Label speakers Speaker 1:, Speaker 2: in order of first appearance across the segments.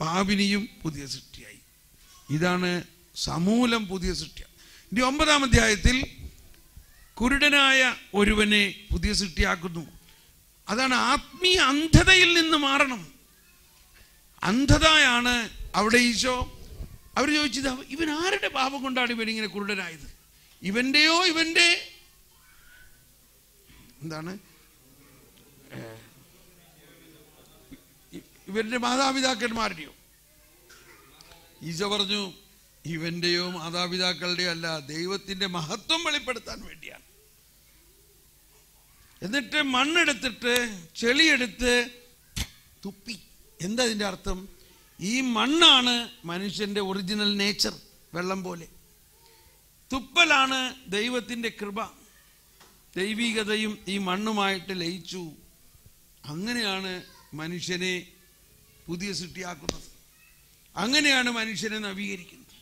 Speaker 1: പാപിനിയും പുതിയ സൃഷ്ടിയായി. ഇതാണ് സമൂലം പുതിയ സൃഷ്ടി. ഇനി 9-ാം അധ്യായത്തിൽ കുരുടനായ ഒരുവനെ പുതിയ സൃഷ്ടിയാക്കുന്നു. അതാണ് ആത്മീയ അന്ധതയിൽ നിന്ന് മാറണം. അന്ധതയാണ് അവിടെ ഈശോ. അവർ ചോദിച്ചത്, ഇവൻ ആരുടെ പാപം കൊണ്ടാണ് ഇവനിങ്ങനെ കുരുടനായത്? ഇവൻ്റെയോ ഇവൻ്റെ എന്താണ് ഇവരുടെ മാതാപിതാക്കന്മാരുടെയോ? ഈശോ പറഞ്ഞു, ഇവൻ്റെയോ മാതാപിതാക്കളുടെയോ അല്ല, ദൈവത്തിൻ്റെ മഹത്വം വെളിപ്പെടുത്താൻ വേണ്ടിയാണ്. എന്നിട്ട് മണ്ണെടുത്തിട്ട് ചെളിയെടുത്ത് തുപ്പി. എന്താ ഇതിൻ്റെ അർത്ഥം? ഈ മണ്ണാണ് മനുഷ്യൻ്റെ ഒറിജിനൽ നേച്ചർ, വെള്ളം പോലെ. തുപ്പലാണ് ദൈവത്തിൻ്റെ കൃപ. ദൈവികതയും ഈ മണ്ണുമായിട്ട് ലയിച്ചു. അങ്ങനെയാണ് മനുഷ്യനെ പുതിയ സൃഷ്ടിയാക്കുന്നത്. അങ്ങനെയാണ് മനുഷ്യനെ നവീകരിക്കുന്നത്.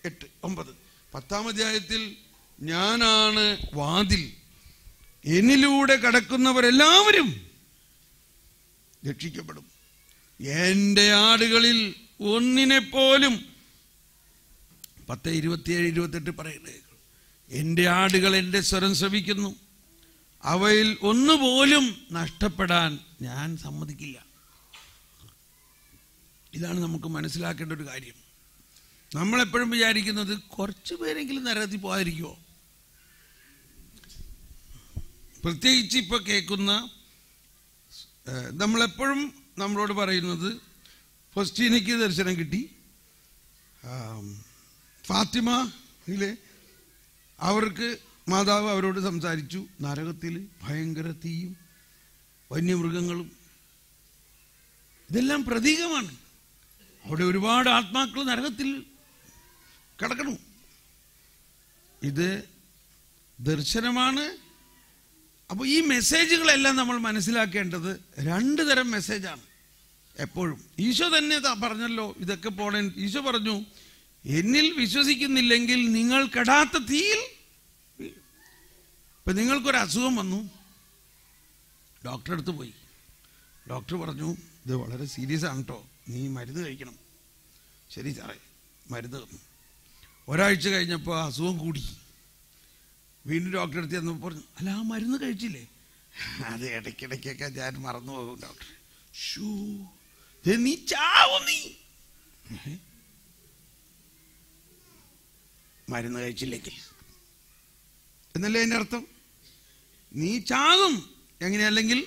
Speaker 1: 8, 9. 10-ാം അധ്യായത്തിൽ ഞാനാണ് വാതിൽ, എന്നിലൂടെ കടക്കുന്നവരെല്ലാവരും രക്ഷിക്കപ്പെടും. എൻ്റെ ആടുകളിൽ ഒന്നിനെപ്പോലും 10, 27, 28 പറയുന്നത്, എൻ്റെ ആടുകൾ എൻ്റെ സ്വരം ശ്രവിക്കുന്നു, അവയിൽ ഒന്നുപോലും നഷ്ടപ്പെടാൻ ഞാൻ സമ്മതിക്കില്ല. ഇതാണ് നമുക്ക് മനസ്സിലാക്കേണ്ട ഒരു കാര്യം. നമ്മളെപ്പോഴും വിചാരിക്കുന്നത് കുറച്ച് പേരെങ്കിലും നരകത്തിൽ പോകാതിരിക്കുമോ. പ്രത്യേകിച്ച് ഇപ്പോൾ കേൾക്കുന്ന നമ്മളെപ്പോഴും നമ്മളോട് പറയുന്നത്, ഫസ്റ്റീനയ്ക്ക് ദർശനം കിട്ടി, ഫാത്തിമയിലെ അവർക്ക് മാതാവ് അവരോട് സംസാരിച്ചു, നരകത്തിൽ ഭയങ്കര തീയും വന്യമൃഗങ്ങളും. ഇതെല്ലാം പ്രതീകമാണ്. അവിടെ ഒരുപാട് ആത്മാക്കൾ നരകത്തിൽ കിടക്കണം. ഇത് ദർശനമാണ്. അപ്പോൾ ഈ മെസ്സേജുകളെല്ലാം നമ്മൾ മനസ്സിലാക്കേണ്ടത് 2 തരം മെസ്സേജാണ് എപ്പോഴും. ഈശോ തന്നെ പറഞ്ഞല്ലോ ഇതൊക്കെ പോണേ. ഈശോ പറഞ്ഞു, എന്നിൽ വിശ്വസിക്കുന്നില്ലെങ്കിൽ നിങ്ങൾ കെടാത്ത തീയിൽ. ഇപ്പം നിങ്ങൾക്കൊരു അസുഖം വന്നു, ഡോക്ടറെ അടുത്ത് പോയി. ഡോക്ടർ പറഞ്ഞു, ഇത് വളരെ സീരിയസ് ആണ് കേട്ടോ, നീ മരുന്ന് കഴിക്കണം. ശരി സാറേ, മരുന്ന് തന്നു. ഒരാഴ്ച കഴിഞ്ഞപ്പോൾ അസുഖം കൂടി. വീണ്ടും ഡോക്ടറെ അടുത്ത് ചെന്നപ്പോൾ പറഞ്ഞു, അല്ല ആ മരുന്ന് കഴിച്ചില്ലേ? അത് ഇടയ്ക്കിടയ്ക്കൊക്കെ ഞാൻ മറന്നു പോകും ഡോക്ടർ. ഷൂ, നീ ചാവും, നീ മരുന്ന് കഴിച്ചില്ലെങ്കിൽ എന്നല്ലേ എൻ്റെ അർത്ഥം? നീ ചാകും. എങ്ങനെയല്ലെങ്കിൽ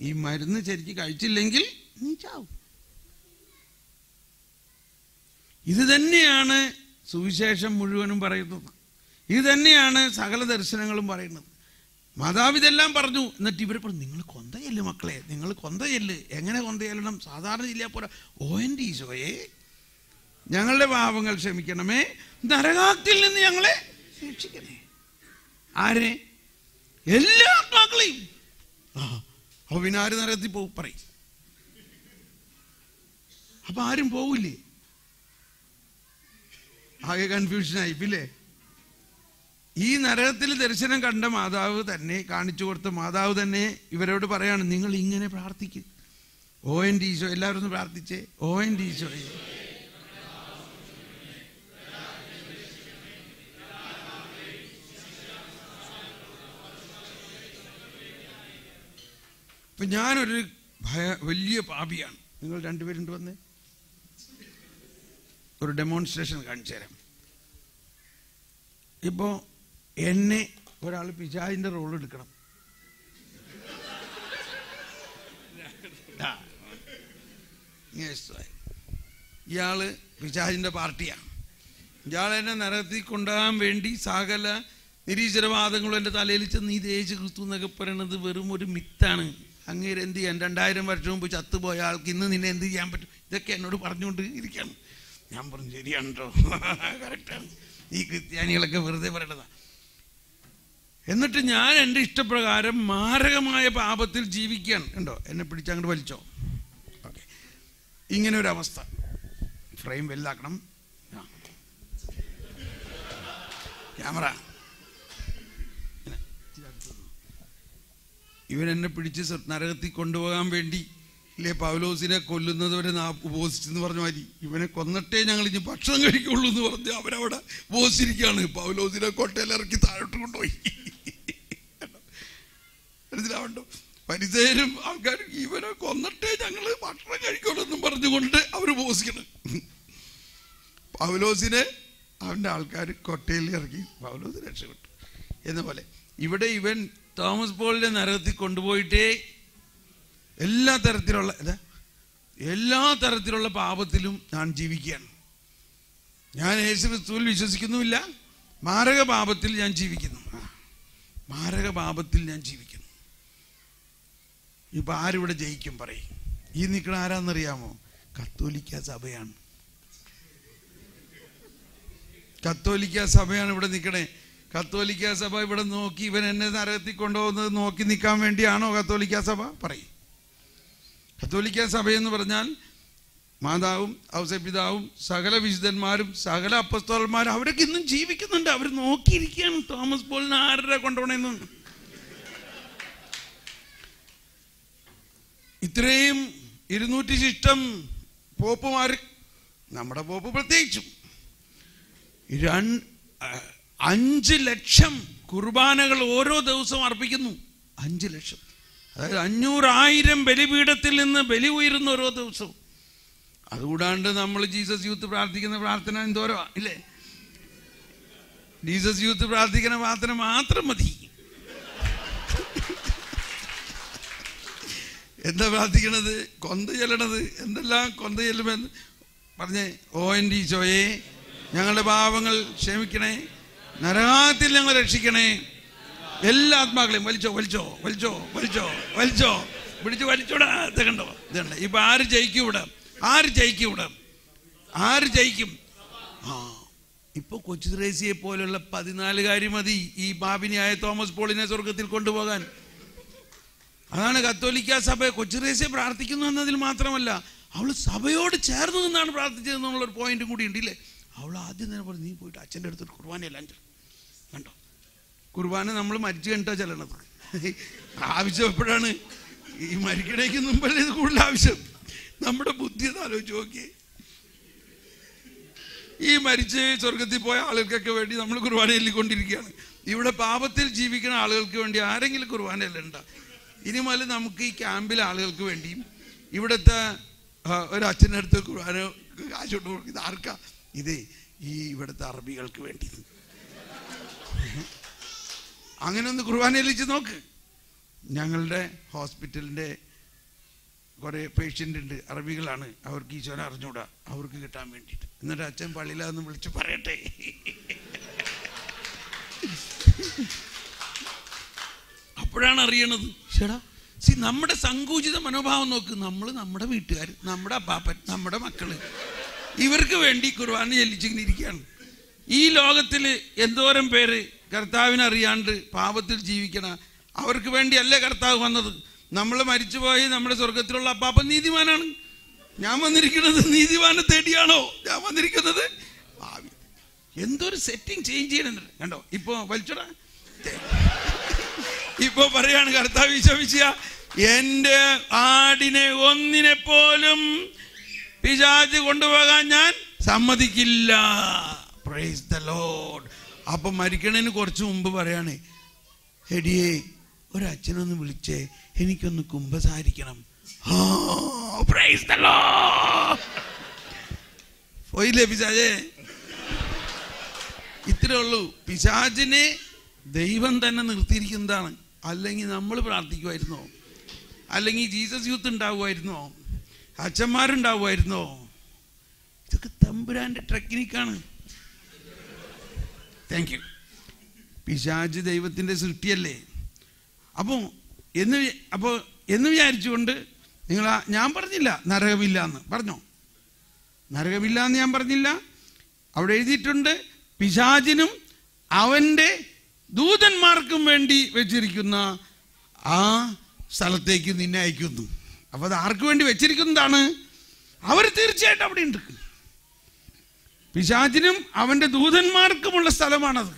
Speaker 1: ഈ മരുന്ന് ശരിക്ക് കഴിച്ചില്ലെങ്കിൽ നീ ചാവും. ഇത് തന്നെയാണ് സുവിശേഷം മുഴുവനും പറയുന്നത്. ഇത് തന്നെയാണ് സകല ദർശനങ്ങളും പറയുന്നത്. മാതാവ് ഇതെല്ലാം പറഞ്ഞു. എന്നിട്ട് ഇവരെ പറഞ്ഞു, നിങ്ങൾ കൊന്ത ചെല്ല് മക്കളെ, നിങ്ങൾ കൊന്ത ചെല്ല്. എങ്ങനെ കൊന്ത ചെല്ലണം? സാധാരണ ജില്ല പോലെ, ഓൻ്റെ ഈശോയെ ഞങ്ങളുടെ പാപങ്ങൾ ക്ഷമിക്കണമേ, നരകാത്തിൽ നിന്ന് ഞങ്ങളെ രക്ഷിക്കണേ. ആരെ? എല്ലാ ആത്മാക്കളെയും. അപ്പൊ പിന്നെ ആര് നരകത്തിൽ പോകും പറയും? അപ്പൊ ആരും പോവില്ലേ? ആകെ കൺഫ്യൂഷനായി ഇല്ലേ? ഈ നരകത്തിൽ ദർശനം കണ്ട മാതാവ് തന്നെ, കാണിച്ചു കൊടുത്ത മാതാവ് തന്നെ ഇവരോട് പറയാണ്, നിങ്ങൾ ഇങ്ങനെ പ്രാർത്ഥിക്കും. ഓ എൻ്റെ ഈശോ, എല്ലാവരും ഒന്ന് പ്രാർത്ഥിച്ചേ. ഓ എൻ്റെ ഈശോയെ, ഇപ്പം ഞാനൊരു വലിയ പാപിയാണ്. നിങ്ങൾ 2 പേരുണ്ട് വന്നേ, ഒരു ഡെമോൺസ്ട്രേഷൻ കാണിച്ചു തരാം. ഇപ്പോൾ എന്നെ ഒരാൾ പിശാചിൻ്റെ റോൾ എടുക്കണം. ഇയാള് പിശാചിൻ്റെ പാർട്ടിയാണ്. ഇയാളെന്നെ നരകത്തിൽ കൊണ്ടുപോകാൻ വേണ്ടി സകല നിരീശ്വരവാദങ്ങളും എൻ്റെ തലയിൽ ചെന്ന്, ഈ യേശു ക്രിസ്തു എന്നൊക്കെ പറയണത് വെറും ഒരു മിത്താണ്, അങ്ങേര് എന്ത് ചെയ്യാൻ, 2000 വർഷം മുമ്പ് ചത്തുപോയ ആൾക്ക് ഇന്ന് നിന്നെ എന്ത് ചെയ്യാൻ പറ്റും? ഇതൊക്കെ എന്നോട് പറഞ്ഞുകൊണ്ട് ഇരിക്കുകയാണ്. ഞാൻ പറഞ്ഞു, ശരിയാണ് കേട്ടോ, കറക്റ്റാണ്, ഈ ക്രിസ്ത്യാനികളൊക്കെ വെറുതെ പറയണതാണ്. എന്നിട്ട് ഞാൻ എൻ്റെ ഇഷ്ടപ്രകാരം മാരകമായ പാപത്തിൽ ജീവിക്കുകയാണ്. കണ്ടോ, എന്നെ പിടിച്ചങ്ങോട്ട് വലിച്ചോ. ഓക്കെ, ഇങ്ങനെ ഒരു അവസ്ഥ. ഫ്രെയിം വലുതാക്കണം. ക്യാമറ. ഇവൻ എന്നെ പിടിച്ച് നരകത്തിൽ കൊണ്ടുപോകാൻ വേണ്ടി ഇല്ലേ? പൗലോസിനെ കൊല്ലുന്നതുവരെ ഉപവസിച്ചെന്ന് പറഞ്ഞ മാതിരി ഇവനെ കൊന്നിട്ടേ ഞങ്ങൾ ഇനി ഭക്ഷണം കഴിക്കുള്ളൂ എന്ന് പറഞ്ഞ് അവരവിടെ ഉപവസിച്ചിരിക്കുകയാണ്. പൗലോസിനെ കൊട്ടയിലിറക്കി താഴോട്ട് കൊണ്ടുപോയി. മനസ്സിലാവണ്ടോ? പരിസരും ആൾക്കാരും ഇവനെ കൊന്നിട്ടേ ഞങ്ങൾ ഭക്ഷണം കഴിക്കുള്ളൂ എന്നും പറഞ്ഞുകൊണ്ട് അവർ ഉപവസിക്കണം. പൗലോസിനെ അവൻ്റെ ആൾക്കാർ കൊട്ടയിൽ ഇറക്കി പൗലോസ് രക്ഷപ്പെട്ടു എന്ന പോലെ ഇവിടെ ഇവൻ തോമസ് പോളിനെ നരകത്തിൽ കൊണ്ടുപോയിട്ടേ എല്ലാ തരത്തിലുള്ള പാപത്തിലും ഞാൻ ജീവിക്കുകയാണ്. ഞാൻ യേശുക്രിസ്തുവിൽ വിശ്വസിക്കുന്നുമില്ല, മാരക പാപത്തിൽ ഞാൻ ജീവിക്കുന്നു. ഇപ്പൊ ആരിവിടെ ജയിക്കും പറയും? ഈ നിൽക്കണ ആരാന്നറിയാമോ? കത്തോലിക്ക സഭയാണ്. ഇവിടെ നിൽക്കണേ. കത്തോലിക്ക സഭ ഇവിടെ നോക്കി ഇവൻ എന്നെ നരകത്തിൽ കൊണ്ടുപോകുന്നത് നോക്കി നിൽക്കാൻ വേണ്ടിയാണോ കത്തോലിക്ക സഭ? പറയും. കത്തോലിക്ക സഭയെന്ന് പറഞ്ഞാൽ മാതാവും ഔസപിതാവും സകല വിശുദ്ധന്മാരും സകല അപ്പസ്തോലന്മാരും അവരൊക്കെ ഇന്നും ജീവിക്കുന്നുണ്ട്. അവർ നോക്കിയിരിക്കുകയാണ് തോമസ് പോളിനെ ആരുടെ കൊണ്ടുപോകണമെന്ന്. ഇത്രയും 200 ശിഷ്ടം പോപ്പുമാർ, നമ്മുടെ പോപ്പ് പ്രത്യേകിച്ചും 5 ലക്ഷം കുർബാനകൾ ഓരോ ദിവസവും അർപ്പിക്കുന്നു. 5 ലക്ഷം, അതായത് 500,000 ബലിപീഠത്തിൽ നിന്ന് ബലി ഉയരുന്ന ഓരോ ദിവസവും. അതുകൂടാണ്ട് നമ്മൾ ജീസസ് യൂത്ത് പ്രാർത്ഥിക്കുന്ന പ്രാർത്ഥന എന്തോരോ ഇല്ലേ? ജീസസ് യൂത്ത് പ്രാർത്ഥിക്കുന്ന പ്രാർത്ഥന മാത്രം മതി. എന്താ പ്രാർത്ഥിക്കണത്? കൊന്ത ചെല്ലണത് എന്തെല്ലാം കൊന്ത ചെല്ലുമെന്ന് പറഞ്ഞേ. ഓൻ്റെ ഈശോയെ ഞങ്ങളുടെ പാപങ്ങൾ ക്ഷമിക്കണേ, നരകത്തിൽ ഞങ്ങൾ രക്ഷിക്കണേ, എല്ലാ ആത്മാക്കളെയും വലിച്ചോ പിടിച്ച് വലിച്ചോടാ. കണ്ടോ? ഇതുണ്ട്. ഇപ്പൊ ആര് ജയിക്കും ഇവിടെ? ആര് ജയിക്കും? ഇപ്പൊ കൊച്ചു ത്രേസ്യയെ പോലുള്ള 14 മതി ഈ പാപിനിയായ തോമസ് പോളിനെ സ്വർഗത്തിൽ കൊണ്ടുപോകാൻ. അതാണ് കത്തോലിക്ക സഭ കൊച്ചു ത്രേസ്യ പ്രാർത്ഥിക്കുന്നു എന്നതിൽ മാത്രമല്ല, അവൾ സഭയോട് ചേർന്ന് നിന്നാണ് പ്രാർത്ഥിച്ചതെന്നുള്ളൊരു പോയിന്റും കൂടി ഉണ്ടല്ലേ. അവൾ ആദ്യം തന്നെ പറഞ്ഞു, നീ പോയിട്ട് അച്ഛൻ്റെ അടുത്ത് കുർബാനയെല്ലാം കണ്ടോ. കുർബാന നമ്മൾ മരിച്ചു കണ്ടിട്ടാ ചെല്ലണത്. ആവശ്യം എപ്പോഴാണ്? ഈ മരിക്കണേക്ക് മുമ്പല്ലേ ഇത് കൂടുതൽ ആവശ്യം. നമ്മുടെ ബുദ്ധി ഒന്ന് ആലോചിച്ച് നോക്കിയേ. ഈ മരിച്ച് സ്വർഗത്തിൽ പോയ ആളുകൾക്കൊക്കെ വേണ്ടി നമ്മൾ കുർബാന ചൊല്ലിക്കൊണ്ടിരിക്കുകയാണ്. ഇവിടെ പാപത്തിൽ ജീവിക്കുന്ന ആളുകൾക്ക് വേണ്ടി ആരെങ്കിലും കുർബാനയല്ല ഉണ്ടാ? ഇനി മുതൽ നമുക്ക് ഈ ക്യാമ്പിലെ ആളുകൾക്ക് വേണ്ടിയും ഇവിടുത്തെ ഒരു അച്ഛൻ്റെ അടുത്ത് കുർബാന കാശോട്ട് കൊടുക്കും. ഇത് ആർക്കാ? ഇത് ഈ ഇവിടുത്തെ അറബികൾക്ക് വേണ്ടി. അങ്ങനെ ഒന്ന് കുർബാന ചൊല്ലിച്ച് നോക്ക്. ഞങ്ങളുടെ ഹോസ്പിറ്റലിൻ്റെ കുറേ പേഷ്യൻ്റ് ഉണ്ട്, അറബികളാണ്. അവർക്ക് ഈശോനെ അറിഞ്ഞൂടാ, അവർക്ക് കിട്ടാൻ വേണ്ടിയിട്ട്. എന്നിട്ട് അച്ഛൻ പള്ളിയിലൊന്ന് വിളിച്ച് പറയട്ടെ. അപ്പോഴാണ് അറിയണത്. ചേടാ നമ്മുടെ സങ്കുചിത മനോഭാവം നോക്ക്. നമ്മുടെ വീട്ടുകാർ, നമ്മുടെ അപ്പാപ്പൻ, നമ്മുടെ മക്കള്, ഇവർക്ക് വേണ്ടി കുർബാന ചൊല്ലിച്ചിങ്ങനെ ഇരിക്കുകയാണ്. ഈ ലോകത്തിൽ എന്തോരം പേര് കർത്താവിനെ അറിയാണ്ട് പാപത്തിൽ ജീവിക്കണ, അവർക്ക് വേണ്ടിയല്ലേ കർത്താവ് വന്നത്. നമ്മൾ മരിച്ചുപോയി നമ്മുടെ സ്വർഗത്തിലുള്ള അപ്പാപ്പൻ നീതിമാനാണ്. ഞാൻ വന്നിരിക്കുന്നത് നീതിമാനെ തേടിയാണോ ഞാൻ വന്നിരിക്കുന്നത്? എന്തൊരു സെറ്റിംഗ് ചേഞ്ച് ചെയ്യണം. കണ്ടോ? ഇപ്പൊ വലിച്ചോടാ. ഇപ്പൊ പറയാണ് കർത്താവ് വിശ്വസിച്ച, എന്റെ ആടിനെ ഒന്നിനെ പോലും പിശാച് കൊണ്ടുപോകാൻ ഞാൻ സമ്മതിക്കില്ല. Price the Lord. അപ്പൊ മരിക്കണേന് കുറച്ച് മുമ്പ് പറയാണ്, എടിയേ ഒരച്ഛനൊന്ന് വിളിച്ചേ, എനിക്കൊന്ന് കുമ്പസാരിക്കണം. Price the Lord. പോയില്ലേ പിശാചേ? ഇത്രേ ഉള്ളൂ. പിശാചിനെ ദൈവം തന്നെ നിർത്തിയിരിക്കുന്നതാണ്. അല്ലെങ്കിൽ നമ്മൾ പ്രാർത്ഥിക്കുമായിരുന്നോ? അല്ലെങ്കിൽ ജീസസ് യൂത്ത് ഉണ്ടാവുമായിരുന്നോ? അച്ഛന്മാരുണ്ടാവുമായിരുന്നോ? ഇതൊക്കെ തമ്പുരാന്റെ ടെക്നിക്കാണ്. Thank you. പിശാച് ദൈവത്തിൻ്റെ സൃഷ്ടിയല്ലേ. എന്ന് വിചാരിച്ചുകൊണ്ട് ഞാൻ പറഞ്ഞില്ല നരകമില്ല എന്ന്. പറഞ്ഞോ? നരകമില്ല എന്ന് ഞാൻ പറഞ്ഞില്ല. അവിടെ എഴുതിയിട്ടുണ്ട്, പിശാചിനും അവൻ്റെ ദൂതന്മാർക്കും വേണ്ടി വെച്ചിരിക്കുന്ന ആ സ്ഥലത്തേക്ക് നിന്നെ അയക്കുന്നു. അപ്പോൾ അത് ആർക്ക് വേണ്ടി വെച്ചിരിക്കുന്നതാണ്? അവർ തീർച്ചയായിട്ടും അവിടെ ഉണ്ട്. പിശാചിനും അവൻ്റെ ദൂതന്മാർക്കുമുള്ള സ്ഥലമാണത്.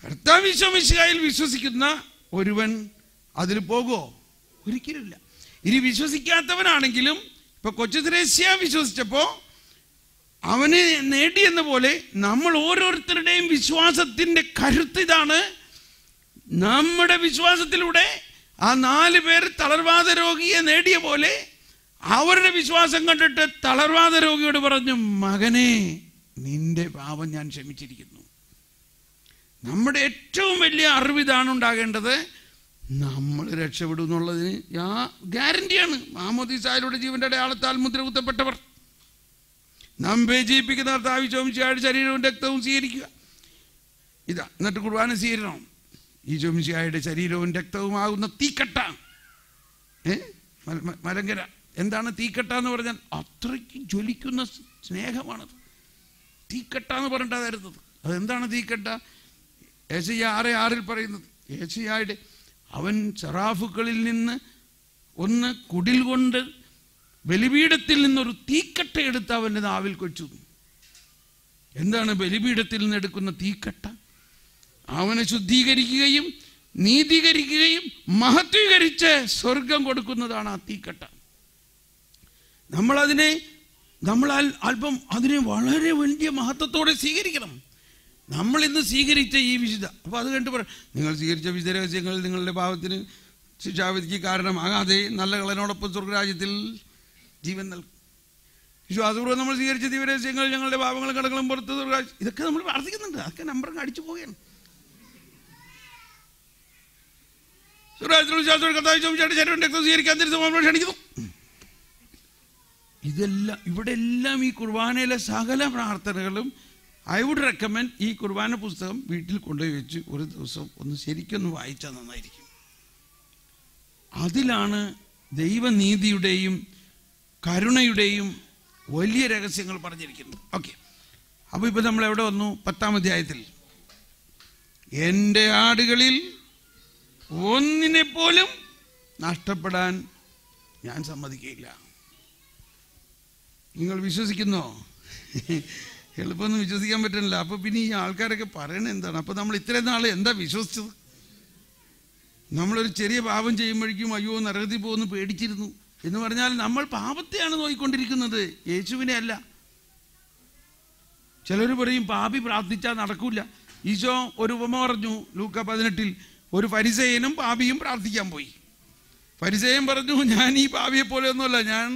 Speaker 1: കർത്താവ് ഈശോ മിശിഹായിൽ വിശ്വസിക്കുന്ന ഒരുവൻ അതിൽ പോകുമോ? ഒരിക്കലുമില്ല. ഇനി വിശ്വസിക്കാത്തവനാണെങ്കിലും ഇപ്പൊ കൊച്ചു ത്രേസ്യ വിശ്വസിച്ചപ്പോ അവന് നേടിയെന്ന പോലെ നമ്മൾ ഓരോരുത്തരുടെയും വിശ്വാസത്തിന്റെ കരുത്ത് ഇതാണ്. നമ്മുടെ വിശ്വാസത്തിലൂടെ ആ 4 പേർ തളർവാദ രോഗിയെ നേടിയ പോലെ അവരുടെ വിശ്വാസം കണ്ടിട്ട് തളർവാദ രോഗിയോട് പറഞ്ഞു, മകനെ, നിന്റെ പാപം ഞാൻ ക്ഷമിച്ചിരിക്കുന്നു. നമ്മുടെ ഏറ്റവും വലിയ അറിവിതാണ് ഉണ്ടാകേണ്ടത്. നമ്മൾ രക്ഷപ്പെടും എന്നുള്ളതിന് ഗ്യാരണ്ടിയാണ്. മാമോദീസായിലൂടെ ജീവന്റെ അടയാളത്താൽ മുദ്ര കുത്തപ്പെട്ടവർ നമ്മെ ജീവിപ്പിക്കുന്ന കർത്താവ് ഈശോമിശിഹായുടെ ശരീരവും രക്തവും സ്വീകരിക്കുക. ഇതാ, എന്നിട്ട് കുർബാന സ്വീകരിക്കണം. ഈശോമിശിഹായുടെ ശരീരവും രക്തവുമാകുന്ന തീക്കട്ട. മലങ്കര എന്താണ് തീക്കട്ട എന്ന് പറഞ്ഞാൽ? അത്രയ്ക്ക് ജ്വലിക്കുന്ന സ്നേഹമാണത്. തീക്കട്ട എന്ന് പറഞ്ഞിട്ടാണ് തരുന്നത്. അതെന്താണ് തീക്കട്ട? യെശയ്യാ 6:6 പറയുന്നത്, യെശയ്യായുടെ അവൻ സെറാഫുകളിൽ നിന്ന് ഒന്ന് കുടിൽ കൊണ്ട് ബലിപീഠത്തിൽ നിന്നൊരു തീക്കട്ട എടുത്ത് അവൻ്റെ നാവിൽ കൊച്ചു. എന്താണ് ബലിപീഠത്തിൽ നിന്ന് എടുക്കുന്ന തീക്കട്ട? അവനെ ശുദ്ധീകരിക്കുകയും നീതീകരിക്കുകയും മഹത്വീകരിച്ച് സ്വർഗം കൊടുക്കുന്നതാണ് ആ തീക്കട്ട. നമ്മൾ അല്പം അതിനെ വളരെ വലിയ മഹത്വത്തോടെ സ്വീകരിക്കണം. നമ്മൾ ഇന്ന് സ്വീകരിച്ച ഈ വിശുദ്ധ, അപ്പോൾ അത് കണ്ടു പറ, നിങ്ങൾ സ്വീകരിച്ച വിശുദ്ധ രഹസ്യങ്ങൾ നിങ്ങളുടെ പാപത്തിന് ശിക്ഷാവിധിക്ക് കാരണമാകാതെ നല്ല കളനോടൊപ്പം സ്വർഗരാജ്യത്തിൽ ജീവൻ നൽകും. വിശ്വാസപൂർവ്വം നമ്മൾ സ്വീകരിച്ച ദിവരഹസ്യങ്ങൾ ഞങ്ങളുടെ പാപങ്ങളും കടകളും പുറത്ത് സ്വർഗരാജ്യം, ഇതൊക്കെ നമ്മൾ പ്രാർത്ഥിക്കുന്നുണ്ട്. അതൊക്കെ നമ്പർ അടിച്ചു പോവുകയാണ്. സ്വർഗരാജ്യത്തിൽ വിശ്വാസത്തോടെ കർത്താവ് ചോദിച്ചായിട്ട് ശരീരം രക്തം സ്വീകരിക്കാൻ തിരുത്തം ക്ഷണിക്കുന്നു. ഇതെല്ലാം ഇവിടെ എല്ലാം ഈ കുർബാനയിലെ സകല പ്രാർത്ഥനകളും ഐ വുഡ് റെക്കമെൻഡ് ഈ കുർബാന പുസ്തകം വീട്ടിൽ കൊണ്ടുപോയി വെച്ച് ഒരു ദിവസം ഒന്ന് ശരിക്കൊന്ന് വായിച്ചാൽ നന്നായിരിക്കും. അതിലാണ് ദൈവനീതിയുടെയും കരുണയുടെയും വലിയ രഹസ്യങ്ങൾ പറഞ്ഞിരിക്കുന്നത്. ഓക്കെ, അപ്പോൾ ഇപ്പം നമ്മൾ എവിടെ വന്നു? 10-ാം അധ്യായത്തിൽ, എൻ്റെ ആടുകളിൽ ഒന്നിനെ പോലും നഷ്ടപ്പെടാൻ ഞാൻ സമ്മതിക്കുകയില്ല. നിങ്ങൾ വിശ്വസിക്കുന്നോ? എളുപ്പമൊന്നും വിശ്വസിക്കാൻ പറ്റുന്നില്ല. അപ്പോൾ പിന്നെ ഈ ആൾക്കാരൊക്കെ പറയണത് എന്താണ്? അപ്പോൾ നമ്മൾ ഇത്രയും നാൾ എന്താ വിശ്വസിച്ചത്? നമ്മളൊരു ചെറിയ പാപം ചെയ്യുമ്പോഴേക്കും അയ്യോ നരകത്തിൽ പോകുന്നു പേടിച്ചിരുന്നു എന്ന് പറഞ്ഞാൽ നമ്മൾ പാപത്തെയാണ് നോക്കിക്കൊണ്ടിരിക്കുന്നത്, യേശുവിനെ അല്ല. ചിലർ പറയും പാപി പ്രാർത്ഥിച്ചാൽ നടക്കില്ല. ഈശോ ഒരു ഉപമ പറഞ്ഞു ലൂക്ക 18, ഒരു ഫരിസേയനും പാപിയും പ്രാർത്ഥിക്കാൻ പോയി. ഫരിസേയൻ പറഞ്ഞു, ഞാൻ ഈ പാപിയെ പോലെയൊന്നുമല്ല, ഞാൻ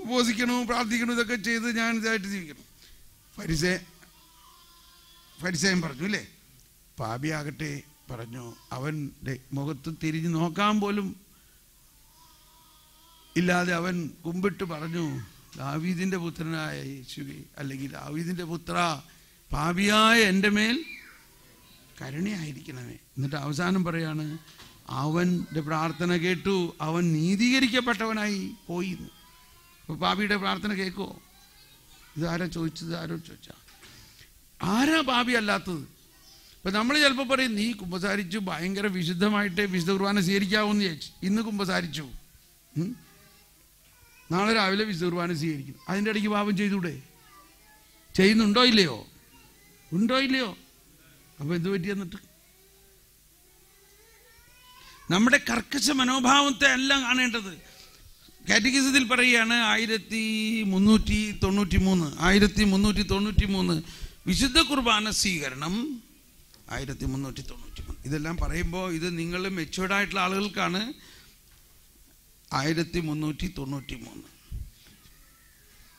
Speaker 1: ഉപവസിക്കണു പ്രാർത്ഥിക്കണു ഇതൊക്കെ ചെയ്ത് ഞാൻ ഇതായിട്ട് ജീവിക്കണം. ഫരിസേയൻ പറഞ്ഞു അല്ലേ. പാപിയാകട്ടെ പറഞ്ഞു, അവൻ്റെ മുഖത്ത് തിരിഞ്ഞ് നോക്കാൻ പോലും ഇല്ലാതെ അവൻ കുമ്പിട്ട് പറഞ്ഞു, ദാവീദിൻ്റെ പുത്രനായ യേശുവേ, അല്ലെങ്കിൽ ദാവീദിൻ്റെ പുത്ര, പാപിയായ എൻ്റെ മേൽ കരുണയായിരിക്കണമേ. എന്നിട്ട് അവസാനം പറയാണ്, അവൻ്റെ പ്രാർത്ഥന കേട്ടു, അവൻ നീതീകരിക്കപ്പെട്ടവനായി പോയി. അപ്പോൾ പാപിയുടെ പ്രാർത്ഥന കേൾക്കുമോ? ഇതാരാ ചോദിച്ചത്? ആരോ ചോദിച്ചാ ആരാ പാപി അല്ലാത്തത്? ഇപ്പം നമ്മൾ ചിലപ്പോൾ പറയും, നീ കുമ്പസാരിച്ചു ഭയങ്കര വിശുദ്ധമായിട്ട് വിശുദ്ധ കുർബാന സ്വീകരിക്കാവൂന്ന് ചോദിച്ചു. ഇന്ന് കുമ്പസാരിച്ചു, നാളെ രാവിലെ വിശുദ്ധ കുർബാന സ്വീകരിക്കും. അതിൻ്റെ ഇടയ്ക്ക് പാപം ചെയ്തൂടെ? ചെയ്യുന്നുണ്ടോ ഇല്ലയോ? ഉണ്ടോ ഇല്ലയോ? അപ്പോൾ എന്ത് പറ്റി? എന്നിട്ട് നമ്മുടെ കർക്കശ മനോഭാവത്തെ അല്ല കാണേണ്ടത്. കാറ്റഗിസത്തിൽ പറയുകയാണ് 1393 വിശുദ്ധ കുർബാന സ്വീകരണം 1393. ഇതെല്ലാം പറയുമ്പോൾ ഇത് നിങ്ങൾ മെച്ചുവേർഡായിട്ടുള്ള ആളുകൾക്കാണ്. 1393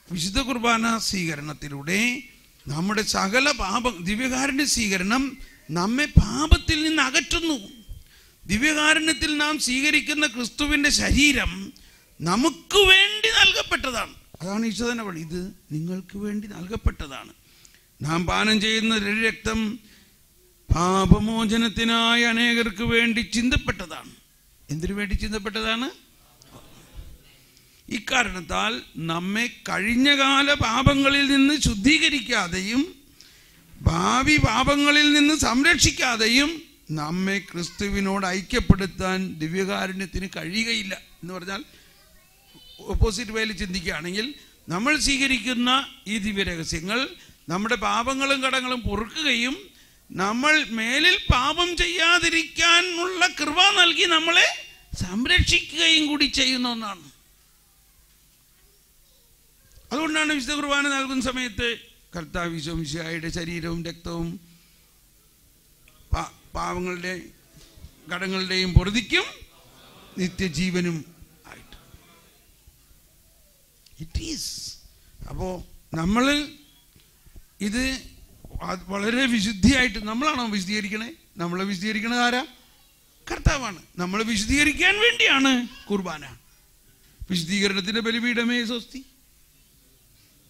Speaker 1: വിശുദ്ധ കുർബാന സ്വീകരണത്തിലൂടെ നമ്മുടെ സകല പാപം, ദിവ്യകാരുണ്യ സ്വീകരണം നമ്മെ പാപത്തിൽ നിന്ന് അകറ്റുന്നു. ദിവ്യകാരുണ്യത്തിൽ നാം സ്വീകരിക്കുന്ന ക്രിസ്തുവിൻ്റെ ശരീരം നമുക്ക് വേണ്ടി നൽകപ്പെട്ടതാണ്. അതാണ് ഈശോ തന്നെ പറയുന്നത്, ഇത് നിങ്ങൾക്ക് വേണ്ടി നൽകപ്പെട്ടതാണ്. നാം പാനം ചെയ്യുന്ന രക്തം പാപമോചനത്തിനായി അനേകർക്ക് വേണ്ടി ചിന്തപ്പെട്ടതാണ്. എന്തിനു വേണ്ടി ചിന്തപ്പെട്ടതാണ്? ഇക്കാരണത്താൽ നമ്മെ കഴിഞ്ഞകാല പാപങ്ങളിൽ നിന്ന് ശുദ്ധീകരിക്കാതെയും ഭാവി പാപങ്ങളിൽ നിന്ന് സംരക്ഷിക്കാതെയും നമ്മെ ക്രിസ്തുവിനോട് ഐക്യപ്പെടുത്താൻ ദിവ്യകാരുണ്യത്തിന് കഴിയുകയില്ല. എന്ന് പറഞ്ഞാൽ ഓപ്പോസിറ്റ് വേയിൽ ചിന്തിക്കുകയാണെങ്കിൽ, നമ്മൾ സ്വീകരിക്കുന്ന ഈ ദിവ്യരഹസ്യങ്ങൾ നമ്മുടെ പാപങ്ങളും കടങ്ങളും പൊറുക്കുകയും നമ്മൾ മേലിൽ പാപം ചെയ്യാതിരിക്കാനുള്ള കൃപ നൽകി നമ്മളെ സംരക്ഷിക്കുകയും കൂടി ചെയ്യുന്ന ഒന്നാണ്. അതുകൊണ്ടാണ് വിശുദ്ധ കുർബാന നൽകുന്ന സമയത്ത് കർത്താവ് ഈശോ മിശിഹായുടെ ശരീരവും രക്തവും പാവങ്ങളുടെ കടങ്ങളുടെയും പൊറുതിക്കും നിത്യജീവനും ആയിട്ട്. It is. അപ്പോൾ നമ്മൾ ഇത് വളരെ വിശുദ്ധിയായിട്ട് നമ്മളാണോ വിശദീകരിക്കണേ? നമ്മളെ വിശദീകരിക്കണത് ആരാ? കർത്താവാണ്. നമ്മളെ വിശദീകരിക്കാൻ വേണ്ടിയാണ് കുർബാന. വിശുദ്ധീകരണത്തിന്റെ ബലിപീഠമേ സ്വസ്തി.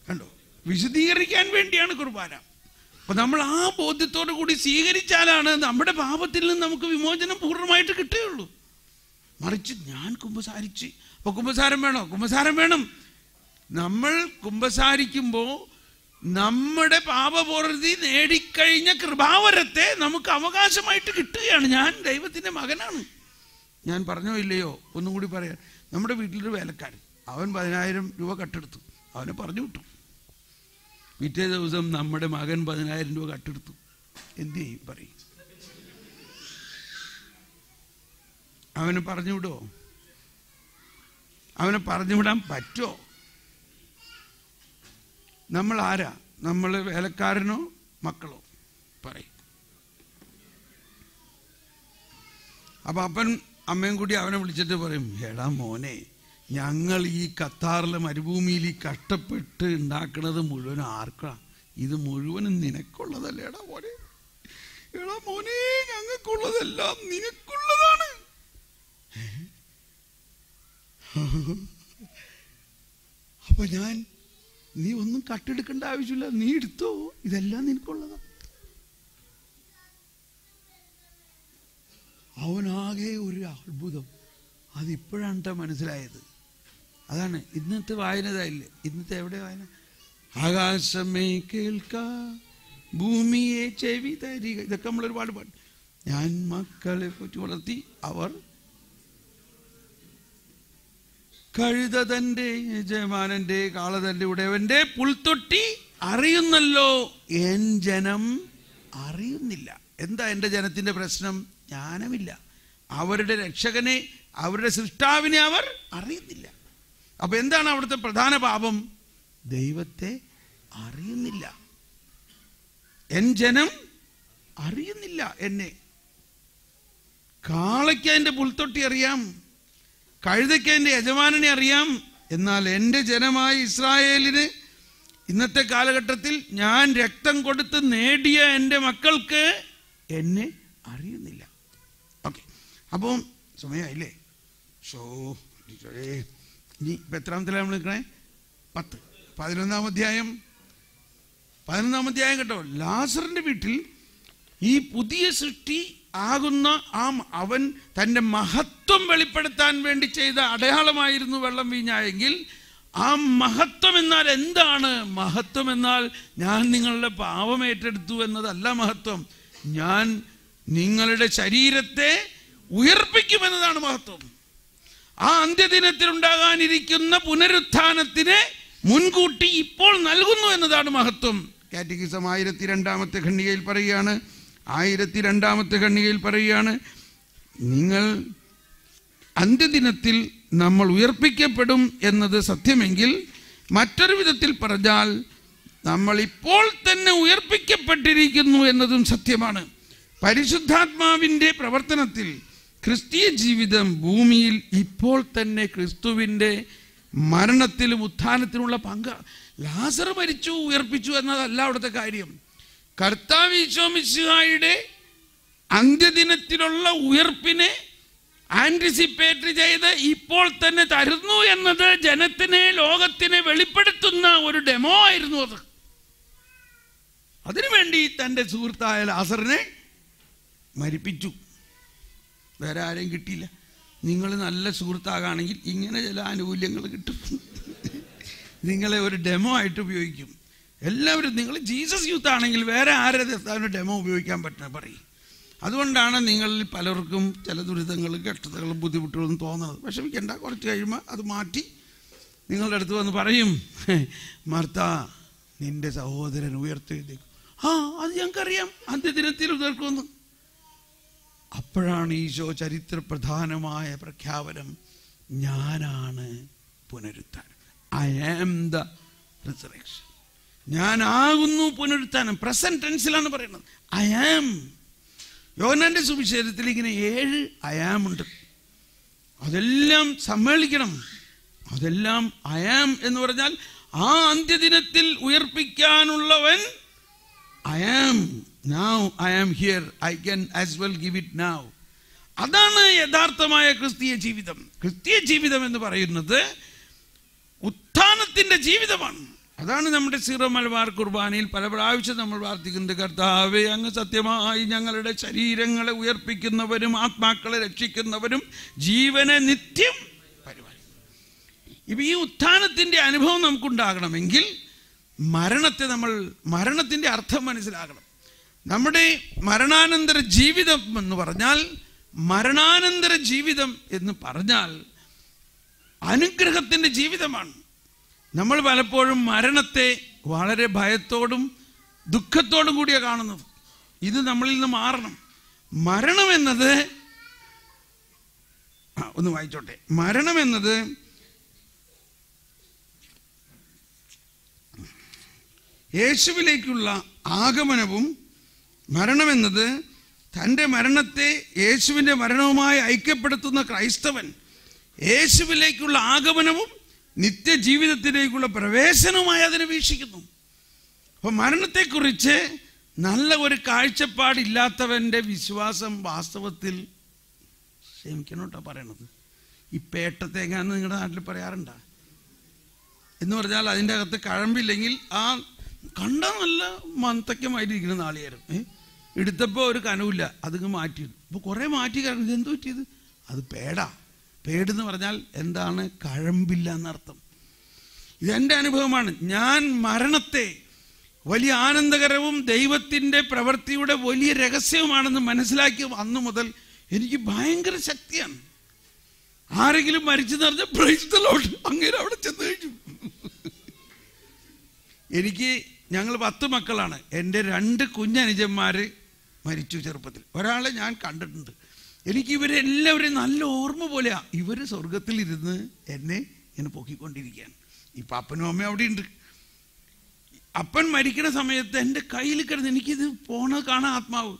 Speaker 1: കണ്ടോ, വിശദീകരിക്കാൻ വേണ്ടിയാണ് കുർബാന. അപ്പൊ നമ്മൾ ആ ബോധ്യത്തോടു കൂടി സ്വീകരിച്ചാലാണ് നമ്മുടെ പാപത്തിൽ നിന്ന് നമുക്ക് വിമോചനം പൂർണ്ണമായിട്ട് കിട്ടുകയുള്ളൂ. മറിച്ച് ഞാൻ കുമ്പസാരിച്ച്, അപ്പൊ കുമ്പസാരം വേണോ? കുമ്പസാരം വേണം. നമ്മൾ കുമ്പസാരിക്കുമ്പോൾ നമ്മുടെ പാപപൂർത്തി നേടിക്കഴിഞ്ഞ കൃപാവരത്തെ നമുക്ക് അവകാശമായിട്ട് കിട്ടുകയാണ്. ഞാൻ ദൈവത്തിൻ്റെ മകനാണ്. ഞാൻ പറഞ്ഞോ ഇല്ലയോ? ഒന്നും കൂടി പറയാം. നമ്മുടെ വീട്ടിലൊരു വേലക്കാരൻ, അവൻ 10,000 രൂപ കട്ടെടുത്തു. അവനെ പറഞ്ഞു വിട്ടു. പിറ്റേ ദിവസം നമ്മുടെ മകൻ 10,000 രൂപ കട്ടെടുത്തു. എന്ത് ചെയ്യും? പറയും. അവനെ പറഞ്ഞു വിടുമോ? അവനെ പറഞ്ഞു വിടാൻ പറ്റുമോ? നമ്മൾ ആരാ? നമ്മൾ വേലക്കാരനോ മക്കളോ? പറയും. അപ്പൊ അപ്പൻ അമ്മയും കൂടി അവനെ വിളിച്ചിട്ട് പറയും, എടാ മോനെ, ഞങ്ങൾ ഈ ഖത്താറിലെ മരുഭൂമിയിൽ ഈ കഷ്ടപ്പെട്ട് ഉണ്ടാക്കുന്നത് മുഴുവനും ആർക്കാ? ഇത് മുഴുവനും നിനക്കുള്ളതല്ലേ എടാ മോനെ. എടാ മോനെ, ഞങ്ങൾക്കുള്ളതെല്ലാം നിനക്കുള്ളതാണ്. അപ്പൊ നീ ഒന്നും കട്ടെടുക്കേണ്ട ആവശ്യമില്ല, നീ എടുത്തോ, ഇതെല്ലാം നിനക്കുള്ളതാ. അവനാകെ ഒരു അത്ഭുതം. അതിപ്പോഴാണ് മനസ്സിലായത്. അതാണ് ഇന്നത്തെ വായനതായില്ലേ. ഇന്നത്തെ എവിടെ വായന? ആകാശമേ കേൾക്ക, ഭൂമിയെ ചെവി തരിക. ഇതൊക്കെ നമ്മളൊരുപാട് പാട്ട്. ഞാൻ മക്കളെ പോറ്റി വളർത്തി, അവർ കഴുത തൻ്റെ യജമാനന്റെ കാള തൻ്റെ ഉടയവന്റെ പുൽത്തൊട്ടി അറിയുന്നല്ലോ, എൻ ജനം അറിയുന്നില്ല. എന്താ എൻ്റെ ജനത്തിൻ്റെ പ്രശ്നം? ജ്ഞാനമില്ല. അവരുടെ രക്ഷകനെ, അവരുടെ സൃഷ്ടാവിനെ അവർ അറിയുന്നില്ല. അപ്പൊ എന്താണ് അവിടുത്തെ പ്രധാന പാപം? ദൈവത്തെ അറിയുന്നില്ല. എൻ ജനം അറിയുന്നില്ല എന്നെ. കാളയ്ക്ക് അതിൻ്റെ പുൽത്തൊട്ടി അറിയാം, കഴുതയ്ക്ക് എൻ്റെ യജമാനനെ അറിയാം. എന്നാൽ എൻ്റെ ജനമായ ഇസ്രായേലിന് ഇന്നത്തെ കാലഘട്ടത്തിൽ ഞാൻ രക്തം കൊടുത്ത് നേടിയ എൻ്റെ മക്കൾക്ക് എന്നെ അറിയുന്നില്ല. ഓക്കെ, അപ്പം സമയമായില്ലേ? ഇനി ഇപ്പം എത്രാമത്തിലാണ് നമ്മൾ നിൽക്കണേ? 10. 11-ാം അധ്യായം. 11-ാം അധ്യായം കേട്ടോ. ലാസറിന്റെ വീട്ടിൽ ഈ പുതിയ സൃഷ്ടി ആകുന്ന അവൻ തൻ്റെ മഹത്വം വെളിപ്പെടുത്താൻ വേണ്ടി ചെയ്ത അടയാളമായിരുന്നു വെള്ളം വീഞ്ഞായെങ്കിൽ, ആ മഹത്വം എന്നാൽ എന്താണ്? മഹത്വം എന്നാൽ ഞാൻ നിങ്ങളുടെ പാപം ഏറ്റെടുത്തു എന്നതല്ല മഹത്വം. ഞാൻ നിങ്ങളുടെ ശരീരത്തെ ഉയർപ്പിക്കുമെന്നതാണ് മഹത്വം. ആ അന്ത്യദിനത്തിൽ ഉണ്ടാകാനിരിക്കുന്ന പുനരുത്ഥാനത്തിനെ മുൻകൂട്ടി ഇപ്പോൾ നൽകുന്നു എന്നതാണ് മഹത്വം. കാറ്റഗിസം 1002-ാമത്തെ ഖണ്ഡികയിൽ പറയുകയാണ്. 1002-ാമത്തെ ഖണ്ഡികയിൽ പറയുകയാണ്, നിങ്ങൾ അന്ത്യദിനത്തിൽ നമ്മൾ ഉയർപ്പിക്കപ്പെടും എന്നത് സത്യമെങ്കിൽ, മറ്റൊരു വിധത്തിൽ പറഞ്ഞാൽ നമ്മൾ ഇപ്പോൾ തന്നെ ഉയർപ്പിക്കപ്പെട്ടിരിക്കുന്നു എന്നതും സത്യമാണ്. പരിശുദ്ധാത്മാവിൻ്റെ പ്രവർത്തനത്തിൽ ക്രിസ്തീയ ജീവിതം ഭൂമിയിൽ ഇപ്പോൾ തന്നെ ക്രിസ്തുവിൻ്റെ മരണത്തിലും ഉത്ഥാനത്തിലുള്ള പങ്ക്. ലാസർ മരിച്ചു, ഉയർപ്പിച്ചു എന്നതല്ല അവിടുത്തെ കാര്യം. കർത്താവ് ഈശോ മിശിഹായുടെ അന്ത്യദിനത്തിലുള്ള ഉയർപ്പിനെ ആന്റിസിപ്പേറ്റ് ചെയ്ത് ഇപ്പോൾ തന്നെ തരുന്നു എന്നത് ജനത്തിനെ, ലോകത്തിനെ വെളിപ്പെടുത്തുന്ന ഒരു ഡെമോ ആയിരുന്നു അത്. അതിനുവേണ്ടി തൻ്റെ സുഹൃത്തായ ലാസറിനെ മരിപ്പിച്ചു. വേറെ ആരെയും കിട്ടിയില്ല. നിങ്ങൾ നല്ല സുഹൃത്താകാണെങ്കിൽ ഇങ്ങനെ ചില ആനുകൂല്യങ്ങൾ കിട്ടും. നിങ്ങളെ ഒരു ഡെമോ ആയിട്ട് ഉപയോഗിക്കും എല്ലാവരും. നിങ്ങൾ ജീസസ് യൂത്ത് ആണെങ്കിൽ വേറെ ആരുടെ ഡെമോ ഉപയോഗിക്കാൻ പറ്റുന്ന പറയും. അതുകൊണ്ടാണ് നിങ്ങളിൽ പലർക്കും ചില ദുരിതങ്ങളും കഷ്ടതകളും ബുദ്ധിമുട്ടുകളും തോന്നുന്നത്. വിഷമിക്കേണ്ട, കുറച്ച് കഴിയുമ്പോൾ അത് മാറ്റി നിങ്ങളുടെ അടുത്ത് വന്ന് പറയും, മാർത്ത, നിന്റെ സഹോദരൻ ഉയർത്തെഴുന്നേക്കും. അത് ഞങ്ങൾക്കറിയാം, അന്ത്യദിനത്തിൽ ഉയർക്കുമെന്ന്. അപ്പോഴാണ് ഈശോ ചരിത്രപ്രധാനമായ പ്രഖ്യാപനം, ഞാനാണ് പുനരുത്ഥാനം. I am the resurrection. ഞാനാകുന്നു പുനരുത്ഥാനം. പ്രസന്റ് ടെൻസിലാണ് പറയുന്നത്. I am. യോഹന്നാന്റെ സുവിശേഷത്തിൽ ഇങ്ങനെ 7 ഐ ആം ഉണ്ട്. അതെല്ലാം സമ്മേളിക്കണം. അതെല്ലാം ഐ ആം എന്ന് പറഞ്ഞാൽ ആ അന്ത്യദിനത്തിൽ ഉയർപ്പിക്കാനുള്ളവൻ I am. Now I am here, I can as well give it now. അതാണ് യഥാർത്ഥമായ ക്രിസ്തീയ ജീവിതം. ക്രിസ്തീയ ജീവിതം എന്ന് പറയുന്നത് ഉത്ഥാനത്തിന്റെ ജീവിതമാണ്. അതാണ് നമ്മുടെ സീറോ മലബാർ കുർബാനയിൽ പല പ്രാവശ്യം നമ്മൾ പ്രാർത്ഥിക്കുന്നത്, കർത്താവേ അങ്ങ് സത്യമായി ഞങ്ങളുടെ ശരീരങ്ങളെ ഉയർപ്പിക്കുന്നവരും ആത്മാക്കളെ രക്ഷിക്കുന്നവരും ജീവനെ നിത്യം പരിപാലിക്കും. ഇപ്പം ഈ ഉത്ഥാനത്തിൻ്റെ അനുഭവം നമുക്കുണ്ടാകണമെങ്കിൽ മരണത്തിൻ്റെ അർത്ഥം മനസ്സിലാക്കണം. നമ്മുടെ മരണാനന്തര ജീവിതം എന്ന് പറഞ്ഞാൽ അനുഗ്രഹത്തിൻ്റെ ജീവിതമാണ്. നമ്മൾ പലപ്പോഴും മരണത്തെ വളരെ ഭയത്തോടും ദുഃഖത്തോടും കൂടിയാണ് കാണുന്നത്. ഇത് നമ്മളിൽ നിന്ന് മാറണം. മരണം എന്നത് ഒന്ന് വായിച്ചോട്ടെ. മരണം എന്നത് യേശുവിലേക്കുള്ള ആഗമനവും, മരണമെന്നത് തൻ്റെ മരണത്തെ യേശുവിൻ്റെ മരണവുമായി ഐക്യപ്പെടുത്തുന്ന ക്രൈസ്തവൻ യേശുവിലേക്കുള്ള ആഗമനവും നിത്യജീവിതത്തിലേക്കുള്ള പ്രവേശനവുമായി അതിനെ വീക്ഷിക്കുന്നു. അപ്പോൾ മരണത്തെക്കുറിച്ച് നല്ല ഒരു കാഴ്ചപ്പാടില്ലാത്തവൻ്റെ വിശ്വാസം വാസ്തവത്തിൽ, ക്ഷമിക്കണം കേട്ടോ പറയണത്, ഈ പേട്ടത്തേങ്ങാന്ന് നിങ്ങളുടെ നാട്ടിൽ പറയാറുണ്ടോ എന്ന് പറഞ്ഞാൽ അതിൻ്റെ അകത്ത് കഴമ്പില്ലെങ്കിൽ ആ കണ്ടാൽ നല്ല മന്തയ്ക്കമായിട്ടിരിക്കുന്ന നാളികേരം എടുത്തപ്പോൾ ഒരു കനവില്ല, അതിങ്ങ് മാറ്റിയിടും. അപ്പോൾ കുറേ മാറ്റി കാരണം ഇതെന്ത് പറ്റിയത്? അത് പേടെന്ന് പറഞ്ഞാൽ എന്താണ്? കഴമ്പില്ല എന്നർത്ഥം. ഇതെൻ്റെ അനുഭവമാണ്. ഞാൻ മരണത്തെ വലിയ ആനന്ദകരവും ദൈവത്തിൻ്റെ പ്രവൃത്തിയുടെ വലിയ രഹസ്യവുമാണെന്ന് മനസ്സിലാക്കിയ അന്നു മുതൽ എനിക്ക് ഭയങ്കര ശക്തിയാണ്. ആരെങ്കിലും മരിച്ചെന്ന് പറഞ്ഞാൽ പ്രൈസ് ദി ലോർഡ്, അങ്ങനെ അവിടെ ചെന്ന് കഴിഞ്ഞു. ഞങ്ങൾ 10 മക്കളാണ്. എൻ്റെ 2 കുഞ്ഞനുജന്മാർ മരിച്ചു ചെറുപ്പത്തിൽ. ഒരാളെ ഞാൻ കണ്ടിട്ടുണ്ട്. എനിക്ക് ഇവരെല്ലാവരെയും നല്ല ഓർമ്മ പോലെയാണ്. ഇവർ സ്വർഗത്തിലിരുന്ന് എന്നെ ഇങ്ങനെ പൊക്കിക്കൊണ്ടിരിക്കുകയാണ്. ഇപ്പം അപ്പനും അമ്മയും അവിടെ ഉണ്ട്. അപ്പൻ മരിക്കുന്ന സമയത്ത് എൻ്റെ കയ്യിൽ കിടന്ന് എനിക്കിത് പോണത് കാണാൻ ആത്മാവ്.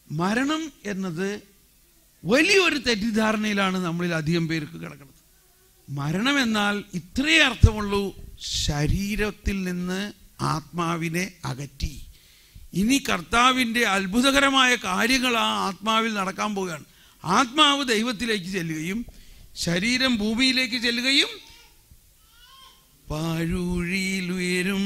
Speaker 1: മരണം എന്നത് വലിയൊരു തെറ്റിദ്ധാരണയിലാണ് നമ്മളിൽ അധികം പേർക്ക് കിടക്കുന്നത്. മരണം എന്നാൽ ഇത്രയേ അർത്ഥമുള്ളൂ, ശരീരത്തിൽ നിന്ന് ആത്മാവിനെ അകറ്റി ഇനി കർത്താവിൻ്റെ അത്ഭുതകരമായ കാര്യങ്ങൾ ആ ആത്മാവിൽ നടക്കാൻ പോവുകയാണ്. ആത്മാവ് ദൈവത്തിലേക്ക് ചെല്ലുകയും ശരീരം ഭൂമിയിലേക്ക് ചെല്ലുകയും പാഴുഴിയിലുയരും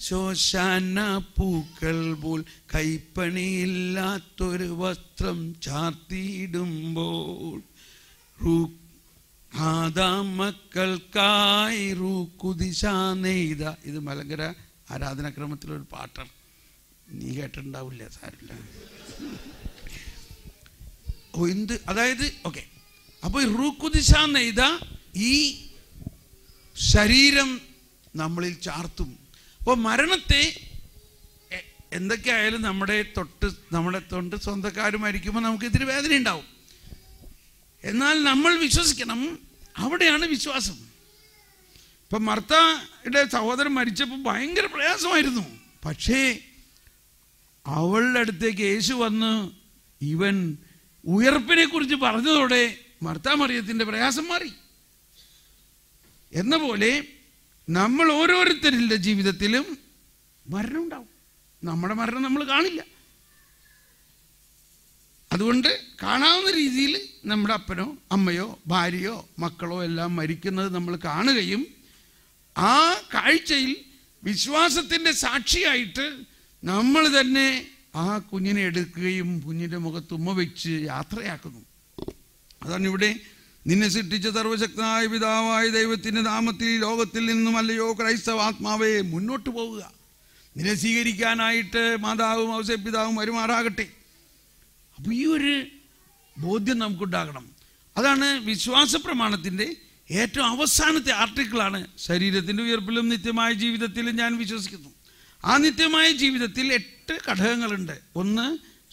Speaker 1: ശോശാന പൂക്കൾ പോൽ കൈപ്പണിയില്ലാത്തൊരു വസ്ത്രം ചാർത്തിയിടുമ്പോൾ മക്കൾക്കായി റൂക്കുദിശ നെയ്ത. ഇത് മലങ്കര ആരാധനാക്രമത്തിലൊരു പാട്ടാണ്. നീ കേട്ടിട്ടുണ്ടാവില്ല, സാരില്ല. അതായത് ഓക്കെ, അപ്പോൾ റൂക്കുദിശ നെയ്ത ഈ ശരീരം നമ്മളിൽ ചാർത്തും. അപ്പോൾ മരണത്തെ എന്തൊക്കെയായാലും നമ്മുടെ തൊട്ട് സ്വന്തക്കാർ മരിക്കുമ്പോൾ നമുക്ക് ഇതിന് വേദന ഉണ്ടാവും. എന്നാൽ നമ്മൾ വിശ്വസിക്കണം, അവിടെയാണ് വിശ്വാസം. ഇപ്പം മർത്തയുടെ സഹോദരൻ മരിച്ചപ്പോൾ ഭയങ്കര പ്രയാസമായിരുന്നു. പക്ഷേ അവളുടെ അടുത്തേക്ക് യേശു വന്ന് ഇവൻ ഉയർപ്പിനെ കുറിച്ച് പറഞ്ഞതോടെ മർത്ത മറിയത്തിൻ്റെ പ്രയാസം മാറി. എന്ന പോലെ നമ്മൾ ഓരോരുത്തരുടെ ജീവിതത്തിലും മരണം ഉണ്ടാവും. നമ്മുടെ മരണം നമ്മൾ കാണില്ല. അതുകൊണ്ട് കാണാവുന്ന രീതിയിൽ നമ്മുടെ അപ്പനോ അമ്മയോ ഭാര്യയോ മക്കളോ എല്ലാം മരിക്കുന്നത് നമ്മൾ കാണുകയും ആ കാഴ്ചയിൽ വിശ്വാസത്തിൻ്റെ സാക്ഷിയായിട്ട് നമ്മൾ തന്നെ ആ കുഞ്ഞിനെ എടുക്കുകയും കുഞ്ഞിൻ്റെ മുഖത്ത് ഉമ്മ വെച്ച് യാത്രയാക്കുന്നു. അതാണ് ഇവിടെ നിന്നെ സൃഷ്ടിച്ച സർവശക്തനായ പിതാവായ ദൈവത്തിൻ്റെ നാമത്തിൽ ലോകത്തിൽ നിന്നും അല്ലയോ ക്രൈസ്തവാത്മാവേ മുന്നോട്ട് പോവുക. നിന്നെ സ്വീകരിക്കാനായിട്ട് മാതാവും ഔസേപ്പിതാവും വരുമാറാകട്ടെ. അപ്പോൾ ഈ ഒരു ബോധ്യം നമുക്കുണ്ടാകണം. അതാണ് വിശ്വാസ പ്രമാണത്തിൻ്റെ ഏറ്റവും അവസാനത്തെ ആർട്ടിക്കിളാണ് ശരീരത്തിൻ്റെ ഉയർപ്പിലും നിത്യമായ ജീവിതത്തിലും ഞാൻ വിശ്വസിക്കുന്നു. ആ നിത്യമായ ജീവിതത്തിൽ 8 ഘടകങ്ങളുണ്ട്. ഒന്ന്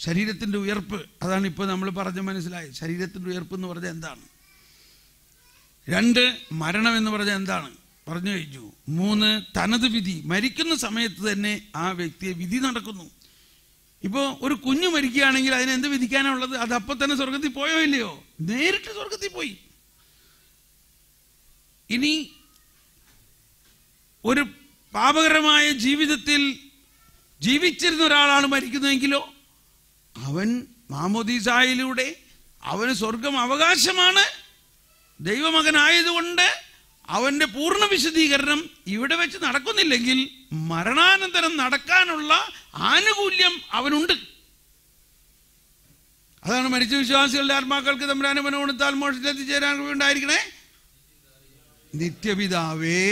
Speaker 1: ശരീരത്തിൻ്റെ ഉയർപ്പ്, അതാണ് ഇപ്പോൾ നമ്മൾ പറഞ്ഞ് മനസ്സിലായി. ശരീരത്തിൻ്റെ ഉയർപ്പ് എന്ന് പറഞ്ഞാൽ എന്താണ്? 2 മരണം എന്ന് പറഞ്ഞാൽ എന്താണ് പറഞ്ഞു കഴിഞ്ഞു. 3 തനത് വിധി, മരിക്കുന്ന സമയത്ത് തന്നെ ആ വ്യക്തിയെ വിധി നടക്കുന്നു. ഇപ്പോൾ ഒരു കുഞ്ഞ് മരിക്കുകയാണെങ്കിൽ അതിനെന്ത് വിധിക്കാനുള്ളത്? അത് അപ്പം തന്നെ സ്വർഗത്തിൽ പോയോ ഇല്ലയോ? നേരിട്ട് സ്വർഗത്തിൽ പോയി. ഇനി ഒരു പാപകരമായ ജീവിതത്തിൽ ജീവിച്ചിരുന്ന ഒരാളാണ് മരിക്കുന്നതെങ്കിലോ അവൻ മാമോദീസായിലൂടെ അവന് സ്വർഗം അവകാശമാണ്. ദൈവമകനായതുകൊണ്ട് അവൻ്റെ പൂർണ്ണ വിശദീകരണം ഇവിടെ വെച്ച് നടക്കുന്നില്ലെങ്കിൽ മരണാനന്തരം നടക്കാനുള്ള ആനുകൂല്യം അവനുണ്ട്. അതാണ് മരിച്ച വിശ്വാസികളുടെ ആത്മാക്കൾക്ക് തമ്പുരാന്റെ മനോഗുണത്താൽ മോക്ഷത്തിലെത്തിച്ചേരാൻ ഉണ്ടായിരിക്കണേ. നിത്യപിതാവേ,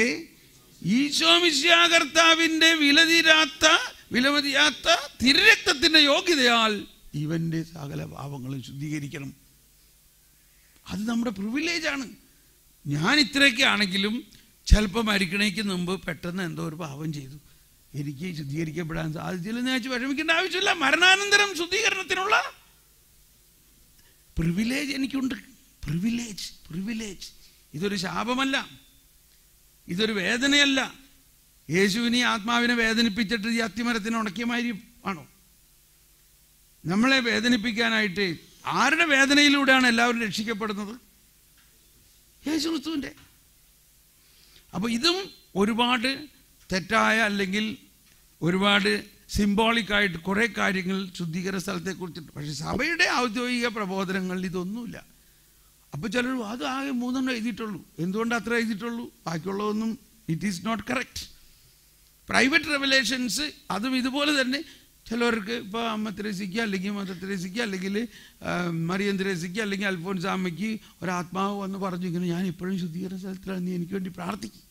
Speaker 1: ഈശോ മിശിഹാ കർത്താവിൻ്റെ വിലമതിയാത്ത തിരുരക്തത്തിൻ്റെ യോഗ്യതയാൽ ഇവൻ്റെ സകല പാപങ്ങളും ശുദ്ധീകരിക്കണം. അത് നമ്മുടെ പ്രിവിലേജാണ്. ഞാൻ ഇത്രയൊക്കെ ആണെങ്കിലും ചിലപ്പോൾ മരിക്കണേക്ക് മുമ്പ് പെട്ടെന്ന് എന്തോ ഒരു പാപം ചെയ്തു, എനിക്ക് ശുദ്ധീകരിക്കപ്പെടാൻ സാധിച്ചില്ലെന്ന് വെച്ച് വിഷമിക്കേണ്ട ആവശ്യമില്ല. മരണാനന്തരം ശുദ്ധീകരണത്തിനുള്ള പ്രിവിലേജ് എനിക്കുണ്ട്. പ്രിവിലേജ്. ഇതൊരു ശാപമല്ല, ഇതൊരു വേദനയല്ല. യേശുവിനെ ആത്മാവിനെ വേദനിപ്പിച്ചിട്ട് ഈ അത്തിമരത്തിന് ഉണക്കിയമാതിരി ആണോ? നമ്മളെ വേദനിപ്പിക്കാനായിട്ട് ആരുടെ വേദനയിലൂടെയാണ് എല്ലാവരും രക്ഷിക്കപ്പെടുന്നത്? യേശു ക്രിസ്തുവിൻ്റെ. അപ്പോൾ ഇതും ഒരുപാട് തെറ്റായ അല്ലെങ്കിൽ ഒരുപാട് സിംബോളിക്കായിട്ട് കുറേ കാര്യങ്ങൾ ശുദ്ധീകരണ സ്ഥലത്തെക്കുറിച്ചിട്ട്. പക്ഷെ സഭയുടെ ഔദ്യോഗിക പ്രബോധനങ്ങളിൽ ഇതൊന്നുമില്ല. അപ്പോൾ ചിലർ അത് ആകെ 3 എഴുതിയിട്ടുള്ളൂ. എന്തുകൊണ്ട് അത്ര എഴുതിയിട്ടുള്ളൂ? ബാക്കിയുള്ളതൊന്നും it is not correct. Private revelations അതും ഇതുപോലെ തന്നെ ചിലവർക്ക് ഇപ്പോൾ അമ്മ തെരേസയ്ക്ക് അല്ലെങ്കിൽ മദർ തെരേസയ്ക്ക് അല്ലെങ്കിൽ മറിയം തെരേസയ്ക്ക് അല്ലെങ്കിൽ അൽഫോൻസാമ്മയ്ക്ക് ഒരാത്മാവ് വന്ന് പറഞ്ഞു, ഇങ്ങനെ ഞാൻ ഇപ്പോഴും ശുദ്ധീകരണ സ്ഥലത്തിലാണ്, നീ എനിക്ക് വേണ്ടി പ്രാർത്ഥിക്കും.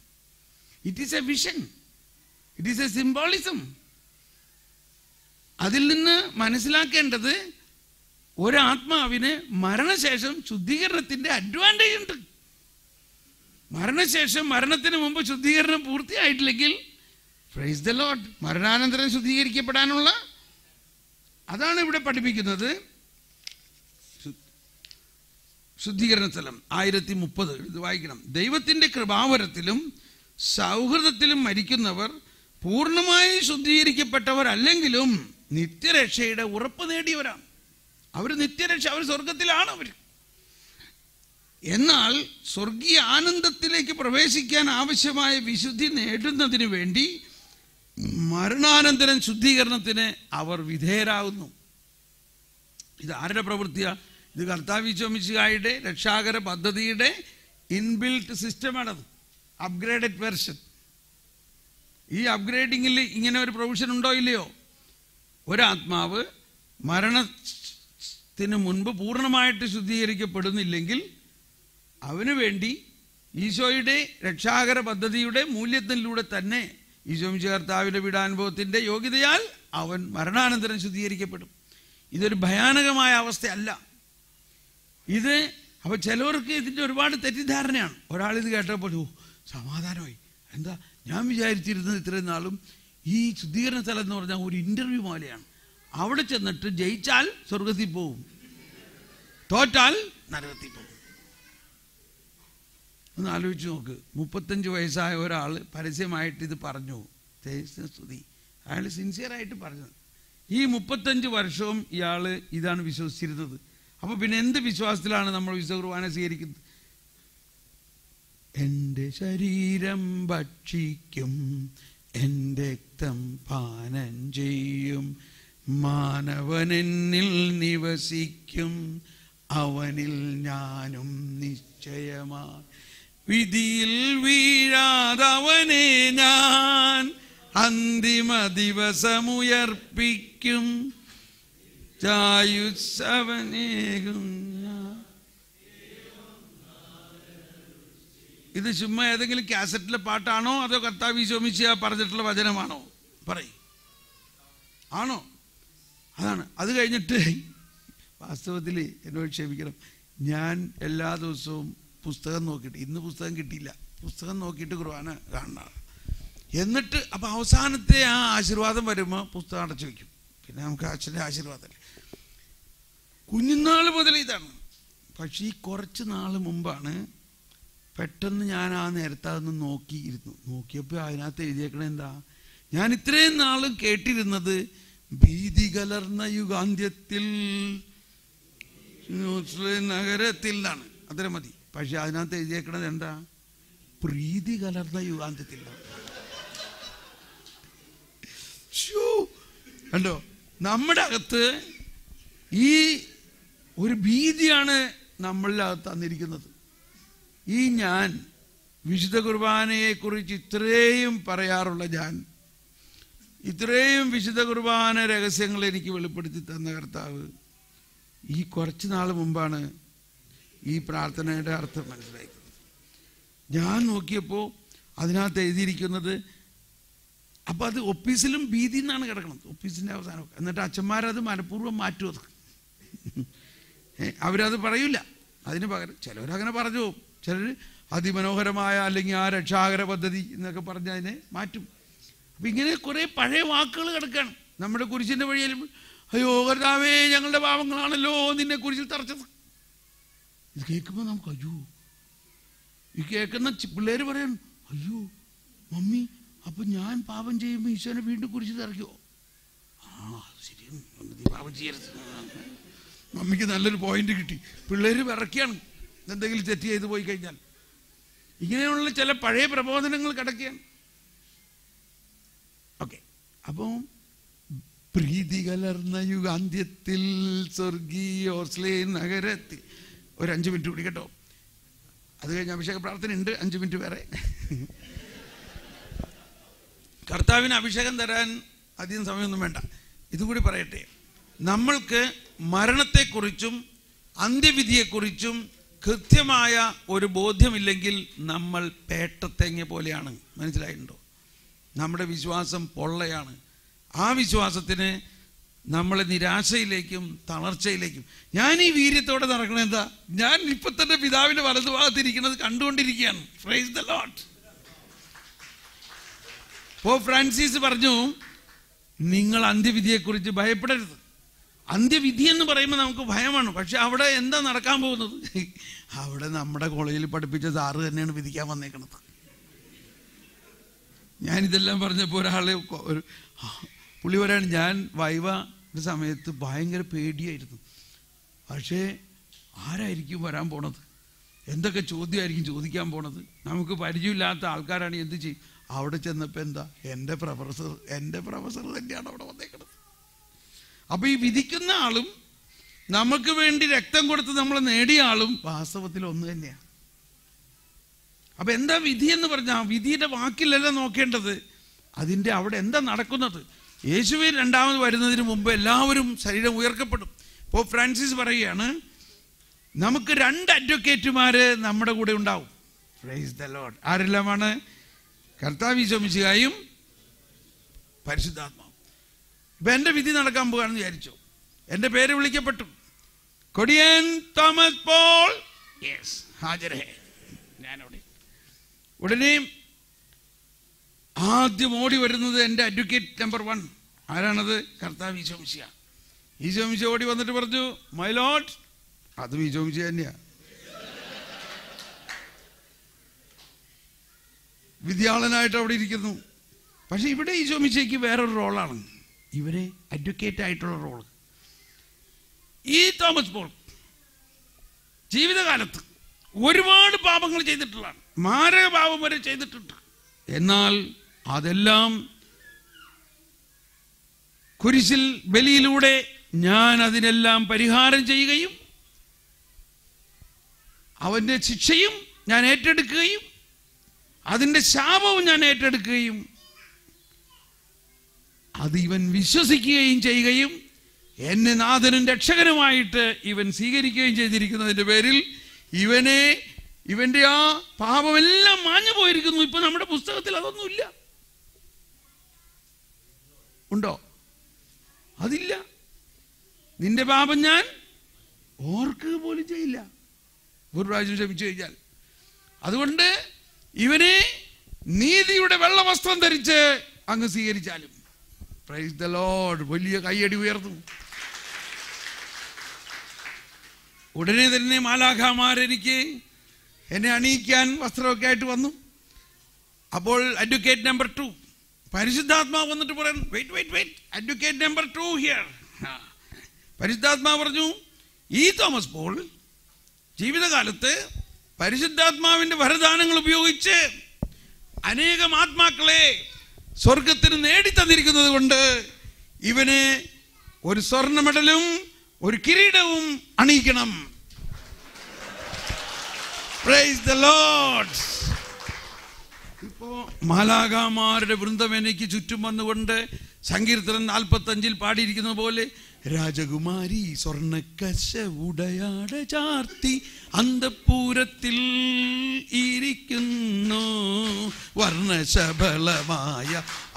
Speaker 1: It is A vision, it is A symbolism. അതിൽ നിന്ന് മനസ്സിലാക്കേണ്ടത് ഒരാത്മാവിന് മരണശേഷം ശുദ്ധീകരണത്തിൻ്റെ അഡ്വാൻറ്റേജ് ഉണ്ട്. മരണശേഷം, മരണത്തിന് മുമ്പ് ശുദ്ധീകരണം പൂർത്തിയായിട്ടില്ലെങ്കിൽ പ്രൈസ് ദ ലോർഡ്, മരണാനന്തരം ശുദ്ധീകരിക്കപ്പെടാനുള്ള അതാണ് ഇവിടെ പഠിപ്പിക്കുന്നത്. ശുദ്ധീകരണ സ്ഥലം 1030 ഇത് വായിക്കണം. ദൈവത്തിൻ്റെ കൃപാവരത്തിലും സൗഹൃദത്തിലും മരിക്കുന്നവർ പൂർണ്ണമായി ശുദ്ധീകരിക്കപ്പെട്ടവർ അല്ലെങ്കിലും നിത്യരക്ഷയുടെ ഉറപ്പ് നേടിയവരാണ്. അവർ നിത്യരക്ഷ, അവർ സ്വർഗത്തിലാണ്. അവർ എന്നാൽ സ്വർഗീയ ആനന്ദത്തിലേക്ക് പ്രവേശിക്കാൻ ആവശ്യമായ വിശുദ്ധി നേടുന്നതിന് വേണ്ടി മരണാനന്തരം ശുദ്ധീകരണത്തിന് അവർ വിധേയരാകുന്നു. ഇത് ആരുടെ പ്രവൃത്തിയാണ്? ഇത് കർത്താവ് ഈശോ മിശിഹായുടെ രക്ഷാകര പദ്ധതിയുടെ ഇൻബിൽറ്റ് സിസ്റ്റമാണത്, അപ്ഗ്രേഡഡ് വെർഷൻ. ഈ അപ്ഗ്രേഡിങ്ങിൽ ഇങ്ങനെ ഒരു പ്രൊവിഷൻ ഉണ്ടോ ഇല്ലയോ? ഒരാത്മാവ് മരണത്തിന് മുൻപ് പൂർണ്ണമായിട്ട് ശുദ്ധീകരിക്കപ്പെടുന്നില്ലെങ്കിൽ അവന് വേണ്ടി ഈശോയുടെ രക്ഷാകര പദ്ധതിയുടെ മൂല്യത്തിലൂടെ തന്നെ ഈശോ മിശിഹാ കർത്താവിൻ്റെ പീഡാനുഭവത്തിൻ്റെ യോഗ്യതയാൽ അവൻ മരണാനന്തരം ശുദ്ധീകരിക്കപ്പെടും. ഇതൊരു ഭയാനകമായ അവസ്ഥയല്ല ഇത്. അപ്പോൾ ചിലവർക്ക് ഇതിൻ്റെ ഒരുപാട് തെറ്റിദ്ധാരണയാണ്. ഒരാളിത് കേട്ടപ്പോൾ സമാധാനമായി, എന്താ ഞാൻ വിചാരിച്ചിരുന്നത് ഇത്രയും നാളും ഈ ശുദ്ധീകരണ സ്ഥലം എന്ന് പറഞ്ഞാൽ ഒരു ഇൻ്റർവ്യൂ പോലെയാണ്. അവിടെ ചെന്നിട്ട് ജയിച്ചാൽ സ്വർഗത്തിൽ പോവും, തോറ്റാൽ നരകത്തിൽ പോവും. ഒന്ന് ആലോചിച്ച് നോക്ക്. 35 വയസ്സായ ഒരാൾ പരസ്യമായിട്ട് ഇത് പറഞ്ഞു, സ്തുതി, അയാൾ സിൻസിയറായിട്ട് പറഞ്ഞത്. ഈ 35 വർഷവും ഇയാൾ ഇതാണ് വിശ്വസിച്ചിരുന്നത്. അപ്പോൾ പിന്നെ എന്ത് വിശ്വാസത്തിലാണ് നമ്മൾ വിശുദ്ധ കുർബാന സ്വീകരിക്കുന്നത്? എൻ്റെ ശരീരം ഭക്ഷിക്കും, എൻ്റെ രക്തം പാനം ചെയ്യും, മാനവനെന്നിൽ നിവസിക്കും, അവനിൽ ഞാനും നിശ്ചയമായി വിധിയിൽ വീഴാതവനെ ഞാൻ അന്തിമ ദിവസമുയർപ്പിക്കും, ചായുസ്സവനേകും. ഇത് ചുമ്മാ ഏതെങ്കിലും കാസറ്റിലെ പാട്ടാണോ അതോ കർത്താവ് ഈശോ മിശിഹാ പറഞ്ഞിട്ടുള്ള വചനമാണോ? പറയും. ആണോ? അതാണ്. അത് കഴിഞ്ഞിട്ട് വാസ്തവത്തിൽ എന്നോട് ക്ഷമിക്കണം, ഞാൻ എല്ലാ ദിവസവും പുസ്തകം നോക്കിയിട്ട്, ഇന്ന് പുസ്തകം കിട്ടിയില്ല, പുസ്തകം നോക്കിയിട്ട് കുർബാന കാണണം. എന്നിട്ട് അപ്പോൾ അവസാനത്തെ ആ ആശീർവാദം വരുമ്പോൾ പുസ്തകം അടച്ചു വയ്ക്കും. പിന്നെ നമുക്ക് അച്ഛൻ്റെ ആശീർവാദമല്ലേ. കുഞ്ഞുനാൾ മുതൽ ഇതാണ്. പക്ഷേ ഈ കുറച്ച് നാൾ മുമ്പാണ് പെട്ടെന്ന് ഞാൻ ആ നേരത്തെ അതൊന്ന് നോക്കിയപ്പോൾ അതിനകത്ത് എഴുതിയേക്കണേ എന്താ, ഞാൻ ഇത്രയും നാളും കേട്ടിരുന്നത് ഭീതി കലർന്ന യുഗാന്ത്യത്തിൽ നഗരത്തിൽ എന്നാണ്, അത്ര മതി. പക്ഷെ അതിനകത്ത് എഴുതിയേക്കണത് എന്താ, പ്രീതി കലർന്ന യുഗാന്ത്യത്തിൽ. കണ്ടോ, നമ്മുടെ അകത്ത് ഈ ഒരു ഭീതിയാണ് നമ്മളുടെ അകത്ത് തന്നിരിക്കുന്നത്. ഈ ഞാൻ വിശുദ്ധ കുർബാനയെക്കുറിച്ച് ഇത്രയും പറയാറുള്ള ഞാൻ, ഇത്രയും വിശുദ്ധ കുർബാന രഹസ്യങ്ങൾ എനിക്ക് വെളിപ്പെടുത്തി തന്ന കർത്താവ് ഈ കുറച്ച് നാൾ മുമ്പാണ് ഈ പ്രാർത്ഥനയുടെ അർത്ഥം മനസ്സിലാക്കുന്നത്. ഞാൻ നോക്കിയപ്പോൾ അതിനകത്ത് എഴുതിയിരിക്കുന്നത്, അപ്പം അത് ഒഫീസിലും ഭീതി എന്നാണ് കിടക്കുന്നത്, ഒഫീസിൻ്റെ അവസാനം. എന്നിട്ട് അച്ഛന്മാരത് മനഃപൂർവ്വം മാറ്റും. അത് അവരത് പറയില്ല, അതിന് പകരം ചിലവരങ്ങനെ പറഞ്ഞു പോകും. ചിലർ അതിമനോഹരമായ അല്ലെങ്കിൽ ആ രക്ഷാകര പദ്ധതി എന്നൊക്കെ പറഞ്ഞ് അതിനെ മാറ്റും. അപ്പം ഇങ്ങനെ കുറേ പഴയ വാക്കുകൾ കിടക്കുകയാണ് നമ്മുടെ കുരിശിൻ്റെ വഴിയിൽ. അയ്യോ കർത്താവേ, ഞങ്ങളുടെ പാവങ്ങളാണല്ലോ നിന്നെ കുരിശിൽ തറച്ചത്. ഇത് കേൾക്കുമ്പോൾ നമുക്ക് അയ്യോ, ഈ കേൾക്കുന്ന പിള്ളേർ പറയാൻ, അയ്യോ മമ്മി, അപ്പം ഞാൻ പാപം ചെയ്യുമ്പോൾ ഈശോനെ വീണ്ടും കുരിശിൽ തറയ്ക്കുമോ? ആ ശരിയാണ്, നീ പാപം ചെയ്യരുത്. മമ്മിക്ക് നല്ലൊരു പോയിന്റ് കിട്ടി. പിള്ളേർ വിറയ്ക്കുകയാണ് എന്തെങ്കിലും തെറ്റ് ചെയ്ത് പോയി കഴിഞ്ഞാൽ. ഇങ്ങനെയുള്ള ചില പഴയ പ്രബോധനങ്ങൾ കിടക്കുകയാണ്. ഓക്കെ, അപ്പോൾ പ്രീതി കലർന്ന യുഗാന്ത്യത്തിൽ സ്വർഗീയോസ്ലേ നഗരത്തിൽ ഒരു 5 മിനിറ്റ് കൂടി കേട്ടോ. അത് കഴിഞ്ഞ് അഭിഷേക പ്രാർത്ഥന ഉണ്ട്, 5 മിനിറ്റ് വേറെ. കർത്താവിന് അഭിഷേകം തരാൻ അധികം സമയമൊന്നും വേണ്ട. ഇതുകൂടി പറയട്ടെ, നമ്മൾക്ക് മരണത്തെക്കുറിച്ചും അന്ത്യവിധിയെക്കുറിച്ചും കൃത്യമായ ഒരു ബോധ്യമില്ലെങ്കിൽ നമ്മൾ പേട്ടത്തേങ്ങ പോലെയാണ്. മനസ്സിലായിട്ടുണ്ടോ? നമ്മുടെ വിശ്വാസം പൊള്ളയാണ്. ആ വിശ്വാസത്തിന് നമ്മളെ നിരാശയിലേക്കും തളർച്ചയിലേക്കും. ഞാൻ ഈ വീര്യത്തോടെ നടക്കണത് എന്താ, ഞാൻ ഇപ്പൊ തന്നെ പിതാവിന്റെ വലതുഭാഗത്തിരിക്കുന്നത് കണ്ടുകൊണ്ടിരിക്കുകയാണ്. Praise the lord. Pope Francis പറഞ്ഞു, നിങ്ങൾ അന്ത്യവിധിയെക്കുറിച്ച് ഭയപ്പെടരുത്. അന്ത്യവിധി എന്ന് പറയുമ്പോൾ നമുക്ക് ഭയമാണ്. പക്ഷെ അവിടെ എന്താ നടക്കാൻ പോകുന്നത്? അവിടെ നമ്മുടെ കോളേജിൽ പഠിപ്പിച്ച സാറ് തന്നെയാണ് വിധിക്കാൻ വന്നേക്കുന്നത്. ഞാനിതെല്ലാം പറഞ്ഞപ്പോൾ ഒരാളെ പുള്ളി പറയാണ്, ഞാൻ വൈവയുടെ സമയത്ത് ഭയങ്കര പേടിയായിരുന്നു. പക്ഷേ ആരായിരിക്കും വരാൻ പോണത്, എന്തൊക്കെ ചോദ്യമായിരിക്കും ചോദിക്കാൻ പോണത്, നമുക്ക് പരിചയമില്ലാത്ത ആൾക്കാരാണ്, എന്ത് ചെയ്യും? അവിടെ ചെന്നപ്പോൾ എന്താ, എൻ്റെ പ്രൊഫസർ തന്നെയാണ് അവിടെ വന്നേക്കുന്നത്. അപ്പോൾ ഈ വിധിക്കുന്ന ആളും നമുക്ക് വേണ്ടി രക്തം കൊടുത്ത് നമ്മളെ നേടിയ ആളും വാസ്തവത്തിൽ ഒന്ന് തന്നെയാണ്. അപ്പം എന്താ വിധി എന്ന് പറഞ്ഞാൽ, വിധിയുടെ വാക്കിലല്ല നോക്കേണ്ടത്, അതിൻ്റെ അവിടെ എന്താ നടക്കുന്നത്. യേശുവിൻ രണ്ടാമത് വരുന്നതിന് മുമ്പ് എല്ലാവരും ശരീരം ഉയർക്കപ്പെടും. പോപ്പ് ഫ്രാൻസിസ് പറയുകയാണ്, നമുക്ക് 2 അഡ്വക്കേറ്റുമാർ നമ്മുടെ കൂടെ ഉണ്ടാവും. Praise the Lord. ആരെല്ലാമാണ്? കർത്താവ് ഈശോ മിശിഹായും പരിശുദ്ധാത്മാവും. ഇപ്പം എൻ്റെ വിധി നടക്കാൻ പോകുകയാണെന്ന് വിചാരിച്ചു. എൻ്റെ പേര് വിളിക്കപ്പെട്ടു, കൊടിയൻ തോമസ് പോൾ. യെസ്, ഹാജരേ. ഞാനവിടെ ഉടനെ ആദ്യം ഓടി വരുന്നത് എൻ്റെ അഡ്വക്കേറ്റ് നമ്പർ 1. ആരാണത്? കർത്താവ് ഈശോ മിശിഹ. ഈശോ മിശിഹ ഓടി വന്നിട്ട് പറഞ്ഞു, മൈ ലോർഡ്. അതും ഈശോ മിശിഹ തന്നെയാണ്. വിദ്യാളനായിട്ട് അവിടെ ഇരിക്കുന്നു. പക്ഷെ ഇവിടെ ഈശോ മിശിഹയ്ക്ക് വേറൊരു റോളാണ്, ഇവരെ അഡ്വക്കേറ്റ് ആയിട്ടുള്ള റോള്. ഈ തോമസ് പോൾ ജീവിതകാലത്ത് ഒരുപാട് പാപങ്ങൾ ചെയ്തിട്ടുള്ളതാണ്, മാരക പാപം വരെ ചെയ്തിട്ടുണ്ട്. എന്നാൽ അതെല്ലാം കുരിശിൽ ബലിയിലൂടെ ഞാൻ അതിനെല്ലാം പരിഹാരം ചെയ്യുകയും അവൻ്റെ ശിക്ഷയും ഞാൻ ഏറ്റെടുക്കുകയും അതിൻ്റെ ശാപവും ഞാൻ ഏറ്റെടുക്കുകയും അത് ഇവൻ വിശ്വസിക്കുകയും ചെയ്യുകയും എന്നെ നാഥനും രക്ഷകനുമായിട്ട് ഇവൻ സ്വീകരിക്കുകയും ചെയ്തിരിക്കുന്നതിൻ്റെ പേരിൽ ഇവൻ്റെ ആ പാപമെല്ലാം മാഞ്ഞു പോയിരിക്കുന്നു. ഇപ്പൊ നമ്മുടെ പുസ്തകത്തിൽ അതൊന്നുമില്ല. ഉണ്ടോ? അതില്ല. നിന്റെ പാപം ഞാൻ ഓർക്കുക പോലും ചെയ്യില്ല ഒരു പ്രാവശ്യം ക്ഷമിച്ചു കഴിഞ്ഞാൽ. അതുകൊണ്ട് ഇവനെ നീതിയുടെ വെള്ളവസ്ത്രം ധരിച്ച് അങ്ങ് സ്വീകരിച്ചാലും. Price the Lord. വലിയ കൈയടി ഉയർന്നു. ഉടനെ തന്നെ മാലാഖമാരെനിക്ക് എന്നെ അണിയിക്കാൻ വസ്ത്രമൊക്കെ ആയിട്ട് വന്നു. അപ്പോൾ അഡ്വക്കേറ്റ് നമ്പർ 2 പരിശുദ്ധാത്മാവ് വന്നിട്ട് പറയാൻ വെയിറ്റ് അഡ്വക്കേറ്റ് നമ്പർ 2 ഹിയർ. പരിശുദ്ധാത്മാവ് പറഞ്ഞു, ഈ തോമസ് പോൾ ജീവിതകാലത്ത് പരിശുദ്ധാത്മാവിന്റെ വരദാനങ്ങൾ ഉപയോഗിച്ച് അനേകം ആത്മാക്കളെ സ്വർഗത്തിന് നേടിത്തന്നിരിക്കുന്നത് കൊണ്ട് ഇവന് ഒരു സ്വർണ്ണ മെഡലും ഒരു കിരീടവും അണിയിക്കണം. Price the Lord. ഇപ്പോ മാലാഖമാരുടെ വൃന്ദം എനിക്ക് ചുറ്റും വന്നുകൊണ്ട് സങ്കീർത്തനം 45 പാടിയിരിക്കുന്ന പോലെ രാജകുമാരി സ്വർണ്ണക്കശ ഉടയാട ചാർത്തി അന്തഃപുരത്തിൽ ഇരിക്കുന്നു, വർണ്ണശബളമായ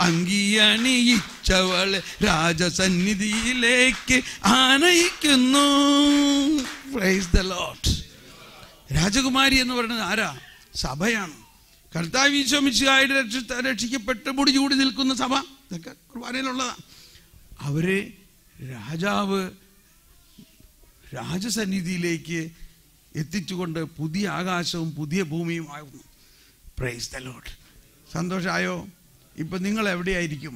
Speaker 1: അങ്കിയണിയിച്ചവളെ രാജസന്നിധിയിലേക്ക് ആനയിക്കുന്നു. Praise the Lord. രാജകുമാരി എന്ന് പറയുന്നത് ആരാ? സഭയാണ്. കർത്താവ് ഈശോ മിശിഹായുടെ രക്ഷിക്കപ്പെട്ട് മുടി ചൂടി നിൽക്കുന്ന സഭ, ഇതൊക്കെ കുർബാനയിലുള്ളതാണ്. അവരെ രാജാവ് രാജസന്നിധിയിലേക്ക് എത്തിച്ചുകൊണ്ട് പുതിയ ആകാശവും പുതിയ ഭൂമിയും ആകുന്നു. Praise the Lord. സന്തോഷമായോ? ഇപ്പം നിങ്ങൾ എവിടെയായിരിക്കും?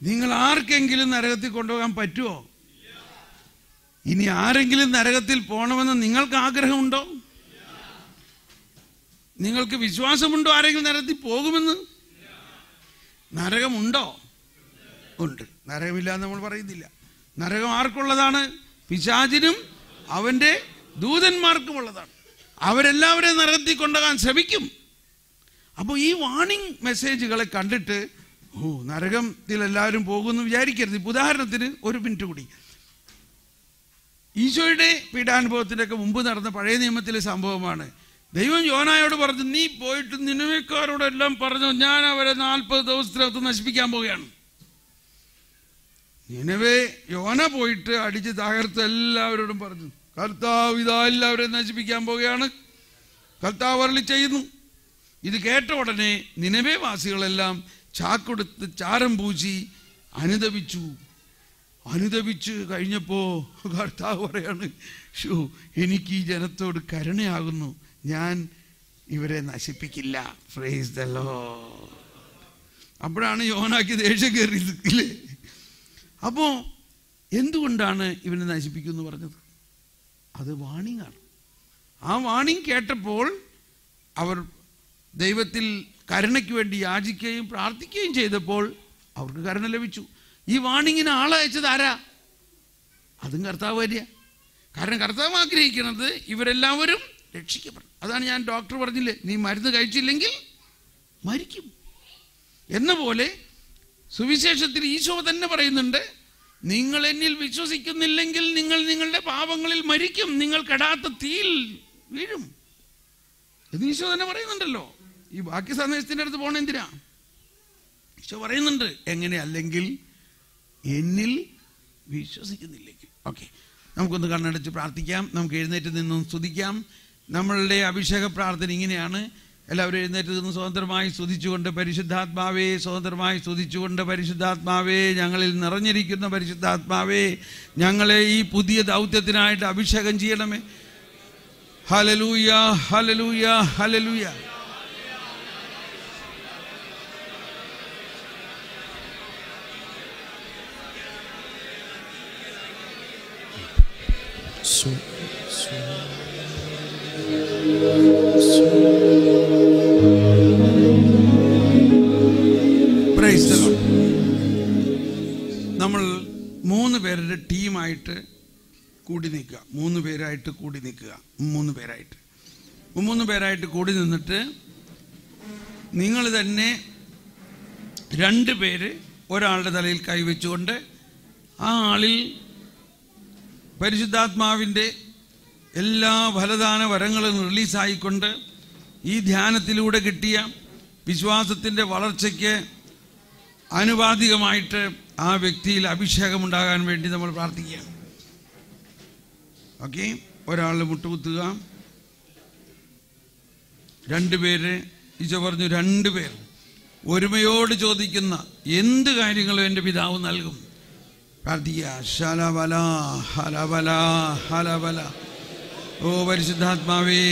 Speaker 1: നിങ്ങൾ ആർക്കെങ്കിലും നരകത്തിൽ കൊണ്ടുപോകാൻ പറ്റുമോ? ഇനി ആരെങ്കിലും നരകത്തിൽ പോകണമെന്ന് നിങ്ങൾക്ക് ആഗ്രഹമുണ്ടോ? നിങ്ങൾക്ക് വിശ്വാസമുണ്ടോ ആരെങ്കിലും നരകത്തിൽ പോകുമെന്ന്? നരകമുണ്ടോ? ഉണ്ട്. നരകമില്ല എന്ന് നമ്മൾ പറയുന്നില്ല. നരകം ആർക്കുള്ളതാണ്? പിശാചിനും അവൻ്റെ ദൂതന്മാർക്കും ഉള്ളതാണ്. അവരെല്ലാവരെയും നരകത്തിൽ കൊണ്ടുപോകാൻ ശ്രമിക്കും. അപ്പോൾ ഈ വാണിംഗ് മെസ്സേജുകളെ കണ്ടിട്ട് നരകത്തിൽ എല്ലാവരും പോകുമെന്ന് വിചാരിക്കരുത്. ഉദാഹരണത്തിന് ഒരു മിനിറ്റ് കൂടി, ഈശോയുടെ പീഡാനുഭവത്തിൻ്റെയൊക്കെ മുമ്പ് നടന്ന പഴയ നിയമത്തിലെ സംഭവമാണ്. ദൈവം യോനായോട് പറഞ്ഞു, നീ പോയിട്ട് നിനവേക്കാരോടെല്ലാം പറഞ്ഞു, ഞാൻ അവരെ 40 ദിവസത്തിനകത്ത് നശിപ്പിക്കാൻ പോവുകയാണ്. നിനവേ യോന പോയിട്ട് അടിച്ച് തകർത്ത് എല്ലാവരോടും പറഞ്ഞു, കർത്താവ് ഇതാ എല്ലാവരെയും നശിപ്പിക്കാൻ പോവുകയാണ്, കർത്താവ് അരുളി ചെയ്യുന്നു. ഇത് കേട്ട ഉടനെ നിനവേ വാസികളെല്ലാം ചാക്കൊടുത്ത് ചാരം പൂശി അനുതപിച്ച് കഴിഞ്ഞപ്പോൾ കർത്താവ് പറയാണ്, എനിക്ക് ഈ ജനത്തോട് കരുണയാകുന്നു, ഞാൻ ഇവരെ നശിപ്പിക്കില്ല. Price the Lord. അപ്പോഴാണ് യോനാക്ക് ദേഷ്യം കയറിയത് ഇല്ലേ? അപ്പോൾ എന്തുകൊണ്ടാണ് ഇവനെ നശിപ്പിക്കുമെന്ന് പറഞ്ഞത്? അത് വാണിംഗാണ്. ആ വാണിംഗ് കേട്ടപ്പോൾ അവർ ദൈവത്തിൽ കരുണയ്ക്ക് വേണ്ടി യാചിക്കുകയും പ്രാർത്ഥിക്കുകയും ചെയ്തപ്പോൾ അവർക്ക് കരുണ ലഭിച്ചു. ഈ വാണിങ്ങിന് ആളയച്ചത് ആരാ? അതും കർത്താവ് വരിക. കാരണം കർത്താവ് ആഗ്രഹിക്കുന്നത് ഇവരെല്ലാവരും രക്ഷിക്കപ്പെടും. അതാണ് ഞാൻ ഡോക്ടർ പറഞ്ഞില്ലേ, നീ മരുന്ന് കഴിച്ചില്ലെങ്കിൽ മരിക്കും എന്ന പോലെ സുവിശേഷത്തിൽ ഈശോ തന്നെ പറയുന്നുണ്ട്, നിങ്ങൾ എന്നിൽ വിശ്വസിക്കുന്നില്ലെങ്കിൽ നിങ്ങൾ നിങ്ങളുടെ പാപങ്ങളിൽ മരിക്കും, നിങ്ങൾ കെടാത്ത തീയിൽ വീഴും എന്ന് ഈശോ തന്നെ പറയുന്നുണ്ടല്ലോ. ഈ ബാക്കി സന്ദേശത്തിൻ്റെ അടുത്ത് പോകണം എന്തിനാ? ഈശോ പറയുന്നുണ്ട്, എങ്ങനെ? അല്ലെങ്കിൽ എന്നിൽ വിശ്വസിക്കുന്നില്ലെങ്കിൽ. ഓക്കെ, നമുക്കൊന്ന് കണ്ണടച്ച് പ്രാർത്ഥിക്കാം. നമുക്ക് എഴുന്നേറ്റ് നിന്നും സ്തുതിക്കാം. നമ്മളുടെ അഭിഷേക പ്രാർത്ഥന ഇങ്ങനെയാണ്. എല്ലാവരും എഴുന്നേറ്റ് നിന്ന് സ്വതന്ത്രമായി സ്തുതിച്ചുകൊണ്ട്, പരിശുദ്ധാത്മാവേ, സ്വതന്ത്രമായി സ്തുതിച്ചുകൊണ്ട്, പരിശുദ്ധാത്മാവേ, ഞങ്ങളിൽ നിറഞ്ഞിരിക്കുന്ന പരിശുദ്ധാത്മാവേ, ഞങ്ങളെ ഈ പുതിയ ദൗത്യത്തിനായിട്ട് അഭിഷേകം ചെയ്യണമേ. Hallelujah, hallelujah, hallelujah. നമ്മൾ 3 പേരുടെ ടീമായിട്ട് കൂടി നിൽക്കുക. 3 പേരായിട്ട് കൂടി നിൽക്കുക. 3 പേരായിട്ട് കൂടി നിന്നിട്ട് നിങ്ങൾ തന്നെ 2 പേര് ഒരാളുടെ തലയിൽ കൈവച്ചുകൊണ്ട് ആ ആളിൽ പരിശുദ്ധാത്മാവിൻ്റെ എല്ലാ ഫലദാന വരങ്ങളും റിലീസായിക്കൊണ്ട് ഈ ധ്യാനത്തിലൂടെ കിട്ടിയ വിശ്വാസത്തിൻ്റെ വളർച്ചയ്ക്ക് ആനുപാതികമായിട്ട് ആ വ്യക്തിയിൽ അഭിഷേകമുണ്ടാകാൻ വേണ്ടി നമ്മൾ പ്രാർത്ഥിക്കുകയാണ്. ഓക്കെ, ഒരാൾ മുട്ടുകുത്തുക. 2 പേര്, ഈശോ പറഞ്ഞു 2 പേർ ഒരുമയോട് ചോദിക്കുന്ന എന്ത് കാര്യങ്ങളും എൻ്റെ പിതാവ് നൽകും. പ്രാർത്ഥിക്കുക. ശലബല ഹലബല ഹലബല. ഓ പരിശുദ്ധാത്മാവേ,